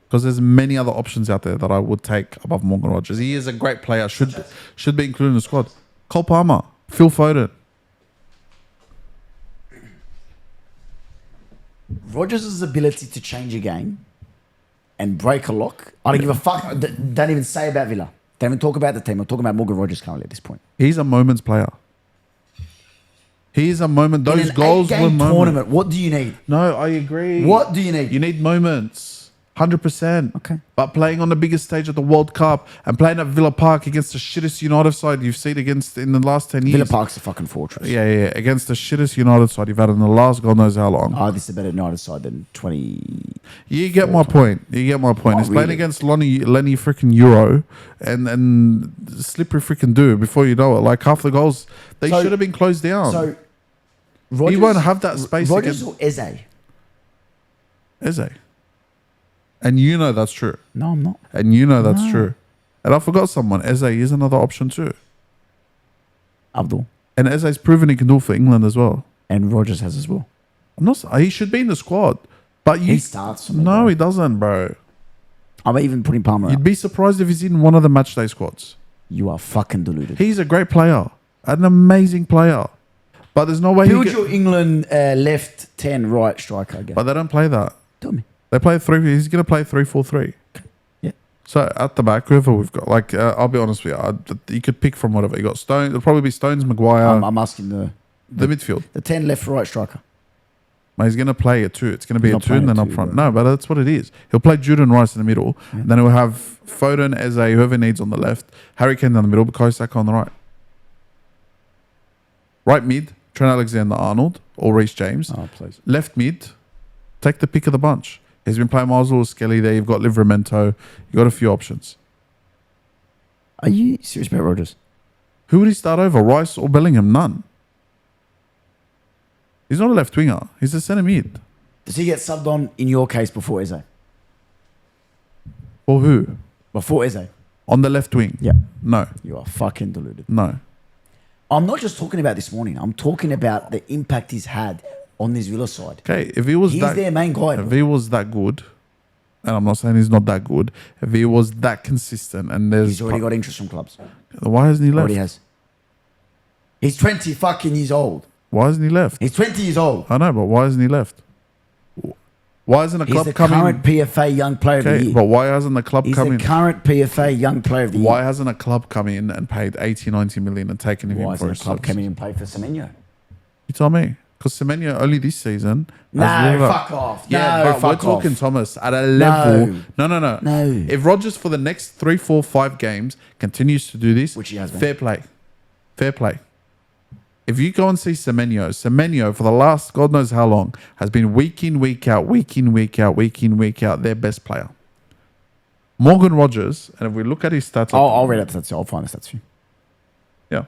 [SPEAKER 1] Because there's many other options out there that I would take above Morgan Rogers. He is a great player. Should be included in the squad. Cole Palmer, Phil Foden.
[SPEAKER 2] Rodgers' ability to change a game and break a lock. I don't give a fuck. Don't even say about Villa. Don't even talk about the team. I'm talking about Morgan Rodgers currently at this point.
[SPEAKER 1] He's a moments player. He's a moment. Those
[SPEAKER 2] In an
[SPEAKER 1] goals were
[SPEAKER 2] 8-game
[SPEAKER 1] moments.
[SPEAKER 2] tournament, what do you need?
[SPEAKER 1] No, I agree.
[SPEAKER 2] What do you need?
[SPEAKER 1] You need moments. 100%.
[SPEAKER 2] Okay.
[SPEAKER 1] But playing on the biggest stage of the World Cup and playing at Villa Park against the shittest United side you've seen against in the last 10 years.
[SPEAKER 2] Villa Park's a fucking fortress.
[SPEAKER 1] Yeah. Against the shittest United side you've had in the last God knows how long.
[SPEAKER 2] Oh, this is a better United side than 20.
[SPEAKER 1] You get my point. He's playing
[SPEAKER 2] really.
[SPEAKER 1] against Lenny freaking Euro and slippery freaking do before you know it. Like half the goals, they
[SPEAKER 2] So-
[SPEAKER 1] should have been closed down.
[SPEAKER 2] So,
[SPEAKER 1] he
[SPEAKER 2] Rodgers,
[SPEAKER 1] won't have that space
[SPEAKER 2] Rodgers
[SPEAKER 1] against
[SPEAKER 2] or Eze?
[SPEAKER 1] Eze. And you know that's true.
[SPEAKER 2] No, I'm not.
[SPEAKER 1] And you know that's
[SPEAKER 2] No.
[SPEAKER 1] true. And I forgot someone. Eze is another option too.
[SPEAKER 2] Abdul.
[SPEAKER 1] And Eze's proven he can do it for England as well.
[SPEAKER 2] And Rodgers has as well.
[SPEAKER 1] I'm not. He should be in the squad. But you
[SPEAKER 2] He starts for me,
[SPEAKER 1] No,
[SPEAKER 2] bro.
[SPEAKER 1] he doesn't, bro.
[SPEAKER 2] I'm even putting Palmer
[SPEAKER 1] You'd
[SPEAKER 2] up.
[SPEAKER 1] be surprised if he's in one of the matchday squads.
[SPEAKER 2] You are fucking deluded.
[SPEAKER 1] He's a great player, an amazing player. But there's no way
[SPEAKER 2] Build
[SPEAKER 1] he.
[SPEAKER 2] your England left 10 right striker again.
[SPEAKER 1] But they don't play that.
[SPEAKER 2] Tell me.
[SPEAKER 1] They play three. He's going to play 3-4-3.
[SPEAKER 2] Yeah.
[SPEAKER 1] So at the back, whoever we've got, like I'll be honest with you, you could pick from whatever you got. Stone. It'll probably be Stones, Maguire,
[SPEAKER 2] I'm asking the
[SPEAKER 1] midfield.
[SPEAKER 2] 10 left right striker.
[SPEAKER 1] But he's going to play a two. It's going to be
[SPEAKER 2] He's
[SPEAKER 1] a
[SPEAKER 2] not
[SPEAKER 1] two and
[SPEAKER 2] playing
[SPEAKER 1] then
[SPEAKER 2] a
[SPEAKER 1] up
[SPEAKER 2] two,
[SPEAKER 1] front.
[SPEAKER 2] bro.
[SPEAKER 1] No, but that's what it is. He'll play Jude and Rice in the middle. And then he'll have Foden, Eze, whoever needs on the left. Harry Kane down the middle, Bukayo Saka on the right. Right mid, Trent Alexander-Arnold or Reece James.
[SPEAKER 2] Oh, please.
[SPEAKER 1] Left mid, take the pick of the bunch. He's been playing Miles Lewis-Skelly there. You've got Livramento. You've got a few options.
[SPEAKER 2] Are you serious about Rodgers?
[SPEAKER 1] Who would he start over, Rice or Bellingham? None. He's not a left winger. He's a centre mid.
[SPEAKER 2] Does he get subbed on in your case before Eze?
[SPEAKER 1] For who?
[SPEAKER 2] Before Eze?
[SPEAKER 1] On the left wing?
[SPEAKER 2] Yeah.
[SPEAKER 1] No.
[SPEAKER 2] You are fucking deluded.
[SPEAKER 1] No.
[SPEAKER 2] I'm not just talking about this morning. I'm talking about the impact he's had on this Villa side.
[SPEAKER 1] Okay, if he was
[SPEAKER 2] He's
[SPEAKER 1] that,
[SPEAKER 2] their main guy.
[SPEAKER 1] if he was that good, and I'm not saying he's not that good, if he was that consistent, and there's
[SPEAKER 2] He's already got interest from clubs.
[SPEAKER 1] why hasn't he left?
[SPEAKER 2] Already has. He's 20 fucking years old.
[SPEAKER 1] Why hasn't he left?
[SPEAKER 2] He's 20 years old.
[SPEAKER 1] I know, but why hasn't he left? Why isn't a
[SPEAKER 2] He's
[SPEAKER 1] club
[SPEAKER 2] the
[SPEAKER 1] coming?
[SPEAKER 2] current PFA Young Player of the
[SPEAKER 1] Okay,
[SPEAKER 2] Year.
[SPEAKER 1] but why hasn't the club
[SPEAKER 2] He's
[SPEAKER 1] come
[SPEAKER 2] the
[SPEAKER 1] in?
[SPEAKER 2] current PFA Young Player of the Year.
[SPEAKER 1] Why hasn't a club come in and paid 80, 90 million and taken him
[SPEAKER 2] Why
[SPEAKER 1] in for
[SPEAKER 2] hasn't
[SPEAKER 1] his
[SPEAKER 2] the club
[SPEAKER 1] services?
[SPEAKER 2] come in and play for Semenyo?
[SPEAKER 1] You tell me. Because Semenyo only this season.
[SPEAKER 2] No,
[SPEAKER 1] has lit up.
[SPEAKER 2] fuck off.
[SPEAKER 1] Yeah,
[SPEAKER 2] No,
[SPEAKER 1] but
[SPEAKER 2] fuck
[SPEAKER 1] we're talking,
[SPEAKER 2] off.
[SPEAKER 1] Thomas, at a level.
[SPEAKER 2] No.
[SPEAKER 1] No.
[SPEAKER 2] No.
[SPEAKER 1] If Rodgers for the next 3, 4, 5 games continues to do this,
[SPEAKER 2] Which he has been.
[SPEAKER 1] fair play. Fair play. If you go and see Semenyo for the last God knows how long has been week in, week out, their best player. Morgan Rodgers, and if we look at his stats,
[SPEAKER 2] I'll read out the stats. I'll find the stats for you.
[SPEAKER 1] yeah.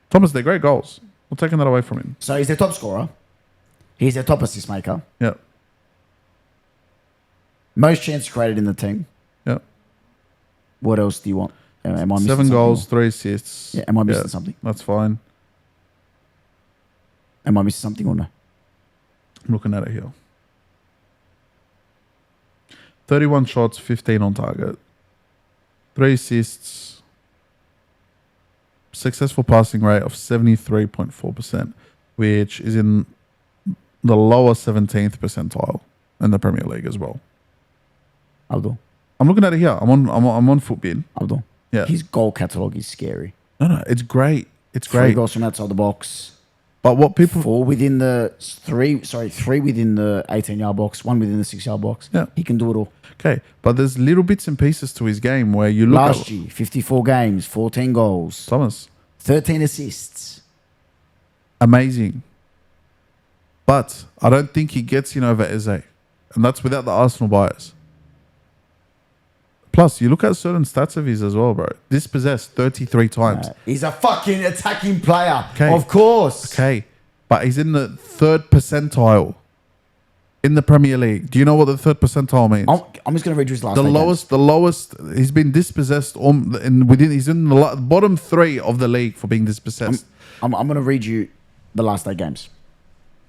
[SPEAKER 1] Thomas, they're great goals. We're taking that away from him.
[SPEAKER 2] So he's their top scorer. He's their top assist maker.
[SPEAKER 1] Yeah.
[SPEAKER 2] Most chances created in the team.
[SPEAKER 1] Yeah.
[SPEAKER 2] What else do you want? Am I missing
[SPEAKER 1] 7
[SPEAKER 2] something?
[SPEAKER 1] goals, 3 assists.
[SPEAKER 2] Yeah, am I missing something?
[SPEAKER 1] That's fine.
[SPEAKER 2] Am I missing something or no?
[SPEAKER 1] I'm looking at it here. 31 shots, 15 on target. 3 assists. Successful passing rate of 73.4%, which is in the lower 17th percentile in the Premier League as well.
[SPEAKER 2] Abdul.
[SPEAKER 1] I'm looking at it here. I'm on Footbin.
[SPEAKER 2] Abdul.
[SPEAKER 1] Yeah.
[SPEAKER 2] His goal catalogue is scary.
[SPEAKER 1] No, it's great. It's
[SPEAKER 2] 3
[SPEAKER 1] great.
[SPEAKER 2] goals from outside the box.
[SPEAKER 1] But what people
[SPEAKER 2] 3 within the 3 within the 18-yard box, 1 within the 6-yard box.
[SPEAKER 1] Yeah.
[SPEAKER 2] He can do it all.
[SPEAKER 1] okay, but there's little bits and pieces to his game where you look
[SPEAKER 2] Last
[SPEAKER 1] at
[SPEAKER 2] year, 54 games, 14 goals,
[SPEAKER 1] Thomas.
[SPEAKER 2] 13 assists.
[SPEAKER 1] Amazing. But I don't think he gets in over Eze. And that's without the Arsenal bias. Plus, you look at certain stats of his as well, bro. Dispossessed 33 times.
[SPEAKER 2] He's a fucking attacking player.
[SPEAKER 1] Okay.
[SPEAKER 2] Of course.
[SPEAKER 1] Okay. But he's in the 3rd percentile in the Premier League. Do you know what the 3rd percentile means?
[SPEAKER 2] I'm just going to read you his last
[SPEAKER 1] The
[SPEAKER 2] eight
[SPEAKER 1] lowest, he's been dispossessed he's in the bottom 3 of the league for being dispossessed.
[SPEAKER 2] games. I'm going to read you the last 8 games.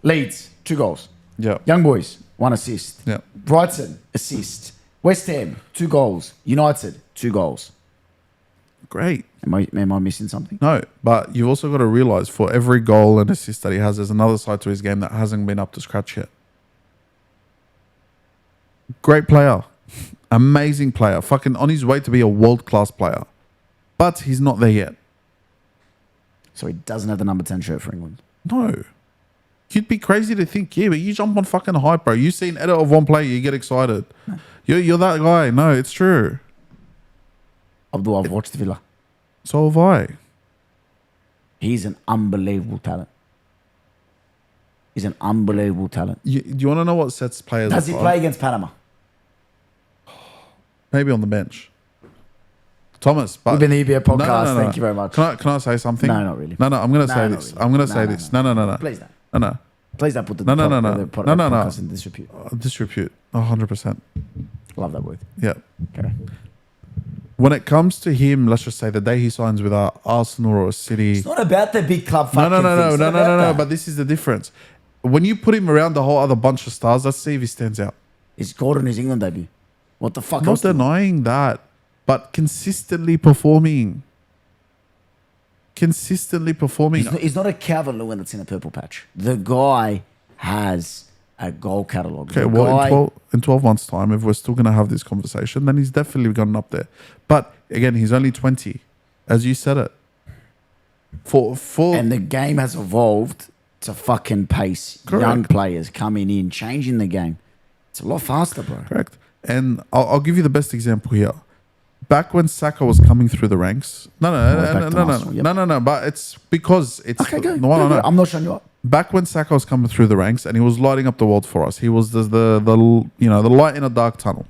[SPEAKER 2] Leeds, 2 goals.
[SPEAKER 1] Yeah.
[SPEAKER 2] Young Boys, 1 assist.
[SPEAKER 1] Yeah.
[SPEAKER 2] Brighton, assist. West Ham, 2 goals. United, 2 goals.
[SPEAKER 1] Great.
[SPEAKER 2] Am I missing something?
[SPEAKER 1] No, but you've also got to realize for every goal and assist that he has, there's another side to his game that hasn't been up to scratch yet. Great player. Amazing player. Fucking on his way to be a world-class player. But he's not there yet.
[SPEAKER 2] So he doesn't have the number 10 shirt for England.
[SPEAKER 1] No. You'd be crazy to think, yeah, but you jump on fucking hype, bro. You see an edit of one player, you get excited. No. You're that guy. No, it's true.
[SPEAKER 2] I've watched Villa.
[SPEAKER 1] So have I.
[SPEAKER 2] He's an unbelievable talent. He's an unbelievable talent.
[SPEAKER 1] Do you want to know what sets players
[SPEAKER 2] Does he play against Panama?
[SPEAKER 1] Maybe on the bench. Thomas, but
[SPEAKER 2] We've been the EBA podcast.
[SPEAKER 1] No.
[SPEAKER 2] Thank you very much.
[SPEAKER 1] Can I say something?
[SPEAKER 2] No, not really.
[SPEAKER 1] No, I'm going to say this.
[SPEAKER 2] Really.
[SPEAKER 1] I'm going to say this. No.
[SPEAKER 2] Please don't.
[SPEAKER 1] No.
[SPEAKER 2] Please don't put the
[SPEAKER 1] No.
[SPEAKER 2] podcast in disrepute.
[SPEAKER 1] Disrepute. 100%.
[SPEAKER 2] Love that word.
[SPEAKER 1] Yeah.
[SPEAKER 2] Okay.
[SPEAKER 1] When it comes to him, let's just say the day he signs with Arsenal or a City.
[SPEAKER 2] It's not about the big club fucking
[SPEAKER 1] No. But this is the difference. When you put him around the whole other bunch of stars, let's see if he stands out.
[SPEAKER 2] He's scored on his England debut. What the fuck
[SPEAKER 1] I'm not denying that, but consistently performing.
[SPEAKER 2] He's not a Calvert-Lewin that's in a purple patch. The guy has a goal catalogue.
[SPEAKER 1] Okay, well, in 12 months' time, if we're still going to have this conversation, then he's definitely gone up there. But again, he's only 20, as you said it.
[SPEAKER 2] And the game has evolved to fucking pace.
[SPEAKER 1] Correct.
[SPEAKER 2] Young players coming in, changing the game. It's a lot faster, bro.
[SPEAKER 1] Correct. And I'll give you the best example here. Back when Saka was coming through the ranks, no. But it's because it's
[SPEAKER 2] okay. Go.
[SPEAKER 1] No.
[SPEAKER 2] I'm not showing you up.
[SPEAKER 1] Back when Saka was coming through the ranks and he was lighting up the world for us, he was the light in a dark tunnel.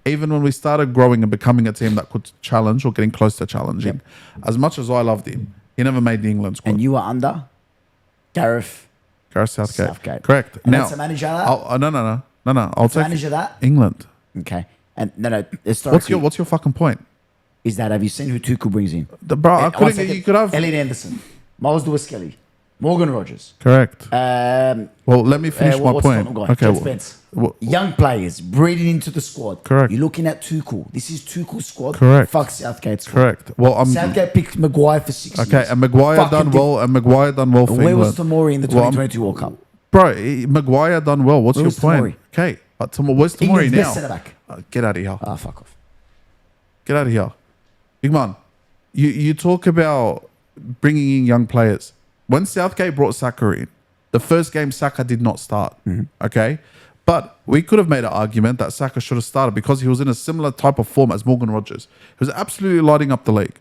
[SPEAKER 1] Even when we started growing and becoming a team that could challenge or getting close to challenging, as much as I loved him, he never made the England squad.
[SPEAKER 2] And you were under Gareth
[SPEAKER 1] Southgate. Correct.
[SPEAKER 2] And
[SPEAKER 1] now,
[SPEAKER 2] that's a manager that?
[SPEAKER 1] No. I'll take
[SPEAKER 2] manager that?
[SPEAKER 1] England.
[SPEAKER 2] Okay. And no. Historically,
[SPEAKER 1] What's your fucking point?
[SPEAKER 2] Is that have you seen who Tuchel brings in?
[SPEAKER 1] You could have
[SPEAKER 2] Elliot Anderson, Miles Lewis-Kelly, Morgan Rogers.
[SPEAKER 1] Correct.
[SPEAKER 2] Well,
[SPEAKER 1] let me finish my point.
[SPEAKER 2] Okay. Spence. Young players breeding into the squad.
[SPEAKER 1] Correct.
[SPEAKER 2] You're looking at Tuchel. This is Tuchel's squad.
[SPEAKER 1] Correct.
[SPEAKER 2] Fuck Southgate's squad.
[SPEAKER 1] Correct. Well,
[SPEAKER 2] Southgate picked Maguire for 6 years.
[SPEAKER 1] Okay, and Maguire done well. And Maguire done well for
[SPEAKER 2] Where
[SPEAKER 1] England.
[SPEAKER 2] was Tomori in the 2022 World Cup?
[SPEAKER 1] Bro, Maguire done well. What's your point?
[SPEAKER 2] Tomori?
[SPEAKER 1] Okay, but where's Tomori
[SPEAKER 2] England's
[SPEAKER 1] now?
[SPEAKER 2] best centre-back.
[SPEAKER 1] Get out of here.
[SPEAKER 2] Fuck off.
[SPEAKER 1] Get out of here. Big man, you talk about bringing in young players. When Southgate brought Saka in, the first game Saka did not start.
[SPEAKER 2] Mm-hmm.
[SPEAKER 1] Okay? But we could have made an argument that Saka should have started because he was in a similar type of form as Morgan Rogers. He was absolutely lighting up the league.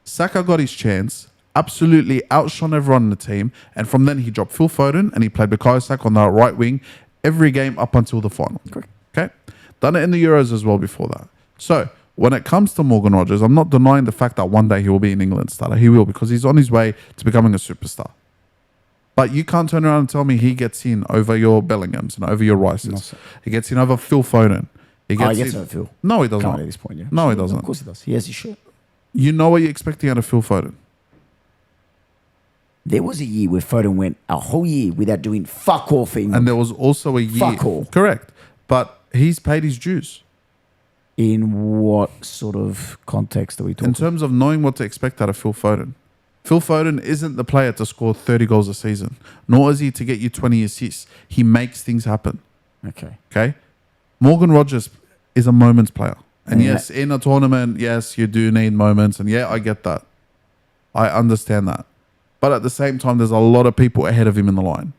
[SPEAKER 1] Saka got his chance, absolutely outshone everyone in the team, and from then he dropped Phil Foden and he played Bukayo Saka on the right wing every game up until the final.
[SPEAKER 2] Correct.
[SPEAKER 1] Okay? Done it in the Euros as well before that. So, when it comes to Morgan Rogers, I'm not denying the fact that one day he will be an England starter. He will, because he's on his way to becoming a superstar. But you can't turn around and tell me he gets in over your Bellinghams and over your Rices. He gets in over Phil Foden. He gets
[SPEAKER 2] over Phil.
[SPEAKER 1] No, he doesn't.
[SPEAKER 2] At this point, yeah.
[SPEAKER 1] No, he doesn't.
[SPEAKER 2] Of course he does. He has his shirt.
[SPEAKER 1] You know what you're expecting out of Phil Foden.
[SPEAKER 2] There was a year where Foden went a whole year without doing fuck all for England.
[SPEAKER 1] And there was also a year.
[SPEAKER 2] Fuck all.
[SPEAKER 1] Correct. But he's paid his dues.
[SPEAKER 2] In what sort of context are we talking?
[SPEAKER 1] In terms of knowing what to expect out of Phil Foden. Phil Foden isn't the player to score 30 goals a season, nor is he to get you 20 assists. He makes things happen. Okay? Morgan Rogers is a moments player. And yes, in a tournament, yes, you do need moments. And yeah, I get that. I understand that. But at the same time, there's a lot of people ahead of him in the line.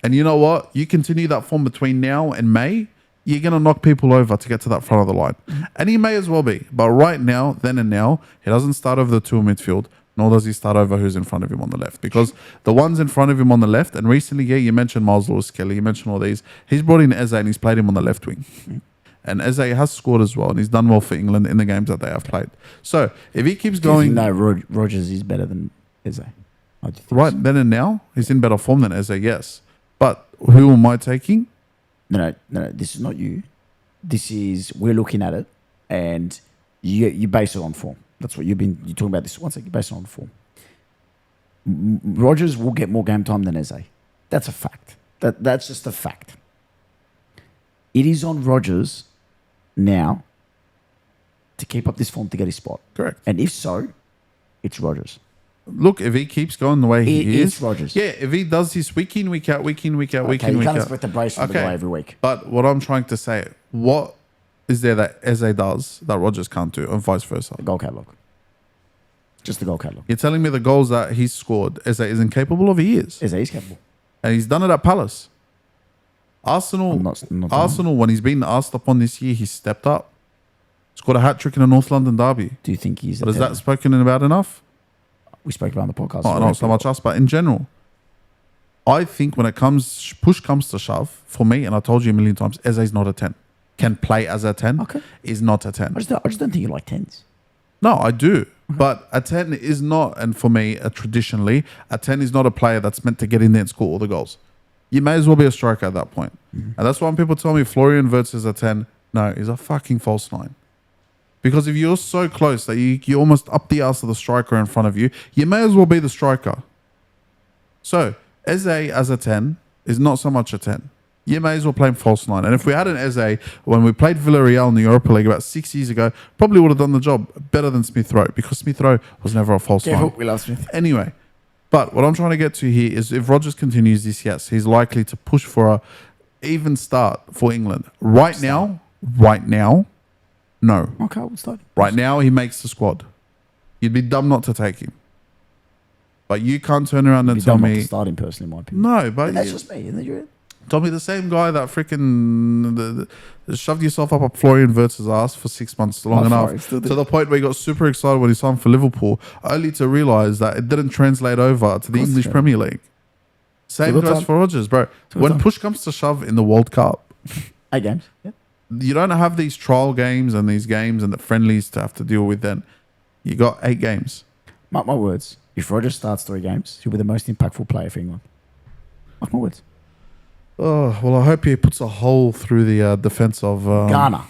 [SPEAKER 1] And you know what? You continue that form between now and May, you're going to knock people over to get to that front of the line. And he may as well be. But right now, then and now, he doesn't start over the two in midfield, nor does he start over who's in front of him on the left. Because the ones in front of him on the left, and recently, yeah, you mentioned Miles Lewis-Kelly, you mentioned all these. He's brought in Eze and he's played him on the left wing. And Eze has scored as well, and he's done well for England in the games that they have played. So if he keeps going...
[SPEAKER 2] No, Rogers is better than Eze.
[SPEAKER 1] Right then and now, he's in better form than Eze, yes. But who am I taking?
[SPEAKER 2] No, this is not you. This is, we're looking at it, and you base it on form. That's what you're talking about this. One second, you base it on form. Rogers will get more game time than Eze. That's a fact. That's just a fact. It is on Rogers now to keep up this form to get his spot.
[SPEAKER 1] Correct.
[SPEAKER 2] And if so, it's Rogers.
[SPEAKER 1] Look, if he keeps going the way he is,
[SPEAKER 2] Rogers.
[SPEAKER 1] Yeah, if he does this week in, week out,
[SPEAKER 2] You can't expect a brace from the guy every week.
[SPEAKER 1] But what I'm trying to say, What is there that Eze does that Rodgers can't do, and vice versa?
[SPEAKER 2] The goal catalogue. Just the goal catalogue.
[SPEAKER 1] You're telling me the goals that he's scored, Eze isn't capable of? He is.
[SPEAKER 2] Eze is capable.
[SPEAKER 1] And he's done it at Palace. Arsenal,
[SPEAKER 2] I'm not
[SPEAKER 1] Arsenal, when he's been asked upon this year, he's stepped up. Scored a hat-trick in a North London derby.
[SPEAKER 2] Do you think he's...
[SPEAKER 1] But is that spoken about enough?
[SPEAKER 2] We spoke about on the podcast.
[SPEAKER 1] Not so much us, but in general. I think when it comes, push comes to shove, for me, and I told you a million times, Eze's not a 10. Can play as a 10,
[SPEAKER 2] Okay.
[SPEAKER 1] is not a 10.
[SPEAKER 2] I just don't think you like 10s.
[SPEAKER 1] No, I do. But a 10 is not, and for me, traditionally, a 10 is not a player that's meant to get in there and score all the goals. You may as well be a striker at that point. And that's why when people tell me Florian Wirtz is a 10, no, he's a fucking false 9. Because if you're so close that you're almost up the arse of the striker in front of you, you may as well be the striker. So, Eze as a 10 is not so much a 10. You may as well play him false 9. And if we had an Eze when we played Villarreal in the Europa League about 6 years ago, probably would have done the job better than Smith Rowe, because Smith Rowe was never a false 9.
[SPEAKER 2] We love Smith.
[SPEAKER 1] Anyway, but what I'm trying to get to here is if Rodgers continues this, yes, he's likely to push for a even start for England. Right now, no.
[SPEAKER 2] Okay, we'll start.
[SPEAKER 1] Right now, he makes the squad. You'd be dumb not to take him. But you can't turn around and tell
[SPEAKER 2] Not to
[SPEAKER 1] me...
[SPEAKER 2] start him personally, in my opinion.
[SPEAKER 1] No, but...
[SPEAKER 2] And that's just me, isn't it?
[SPEAKER 1] Tell me the same guy that freaking shoved yourself up Florian Wirtz's ass for 6 months long enough to the point where you got super excited when he signed for Liverpool, only to realise that it didn't translate over to the English Premier League. Same goes for Rodgers, bro. When push comes to shove in the World Cup,
[SPEAKER 2] 8 games. Yeah.
[SPEAKER 1] you don't have these trial games and these games and the friendlies to have to deal with then. You got 8 games.
[SPEAKER 2] Mark my words. If Rodgers starts 3 games, he'll be the most impactful player for England. Mark my words.
[SPEAKER 1] Oh, well, I hope he puts a hole through the defence of...
[SPEAKER 2] Ghana.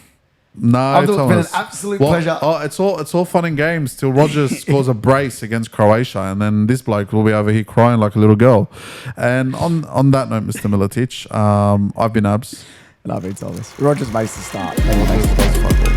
[SPEAKER 1] No,
[SPEAKER 2] It's been an absolute pleasure.
[SPEAKER 1] Oh, it's all fun and games till Rodgers scores a brace against Croatia, and then this bloke will be over here crying like a little girl. And on that note, Mr. Miletic, I've been Abz.
[SPEAKER 2] And I've been Thomas. Rodgers makes the start.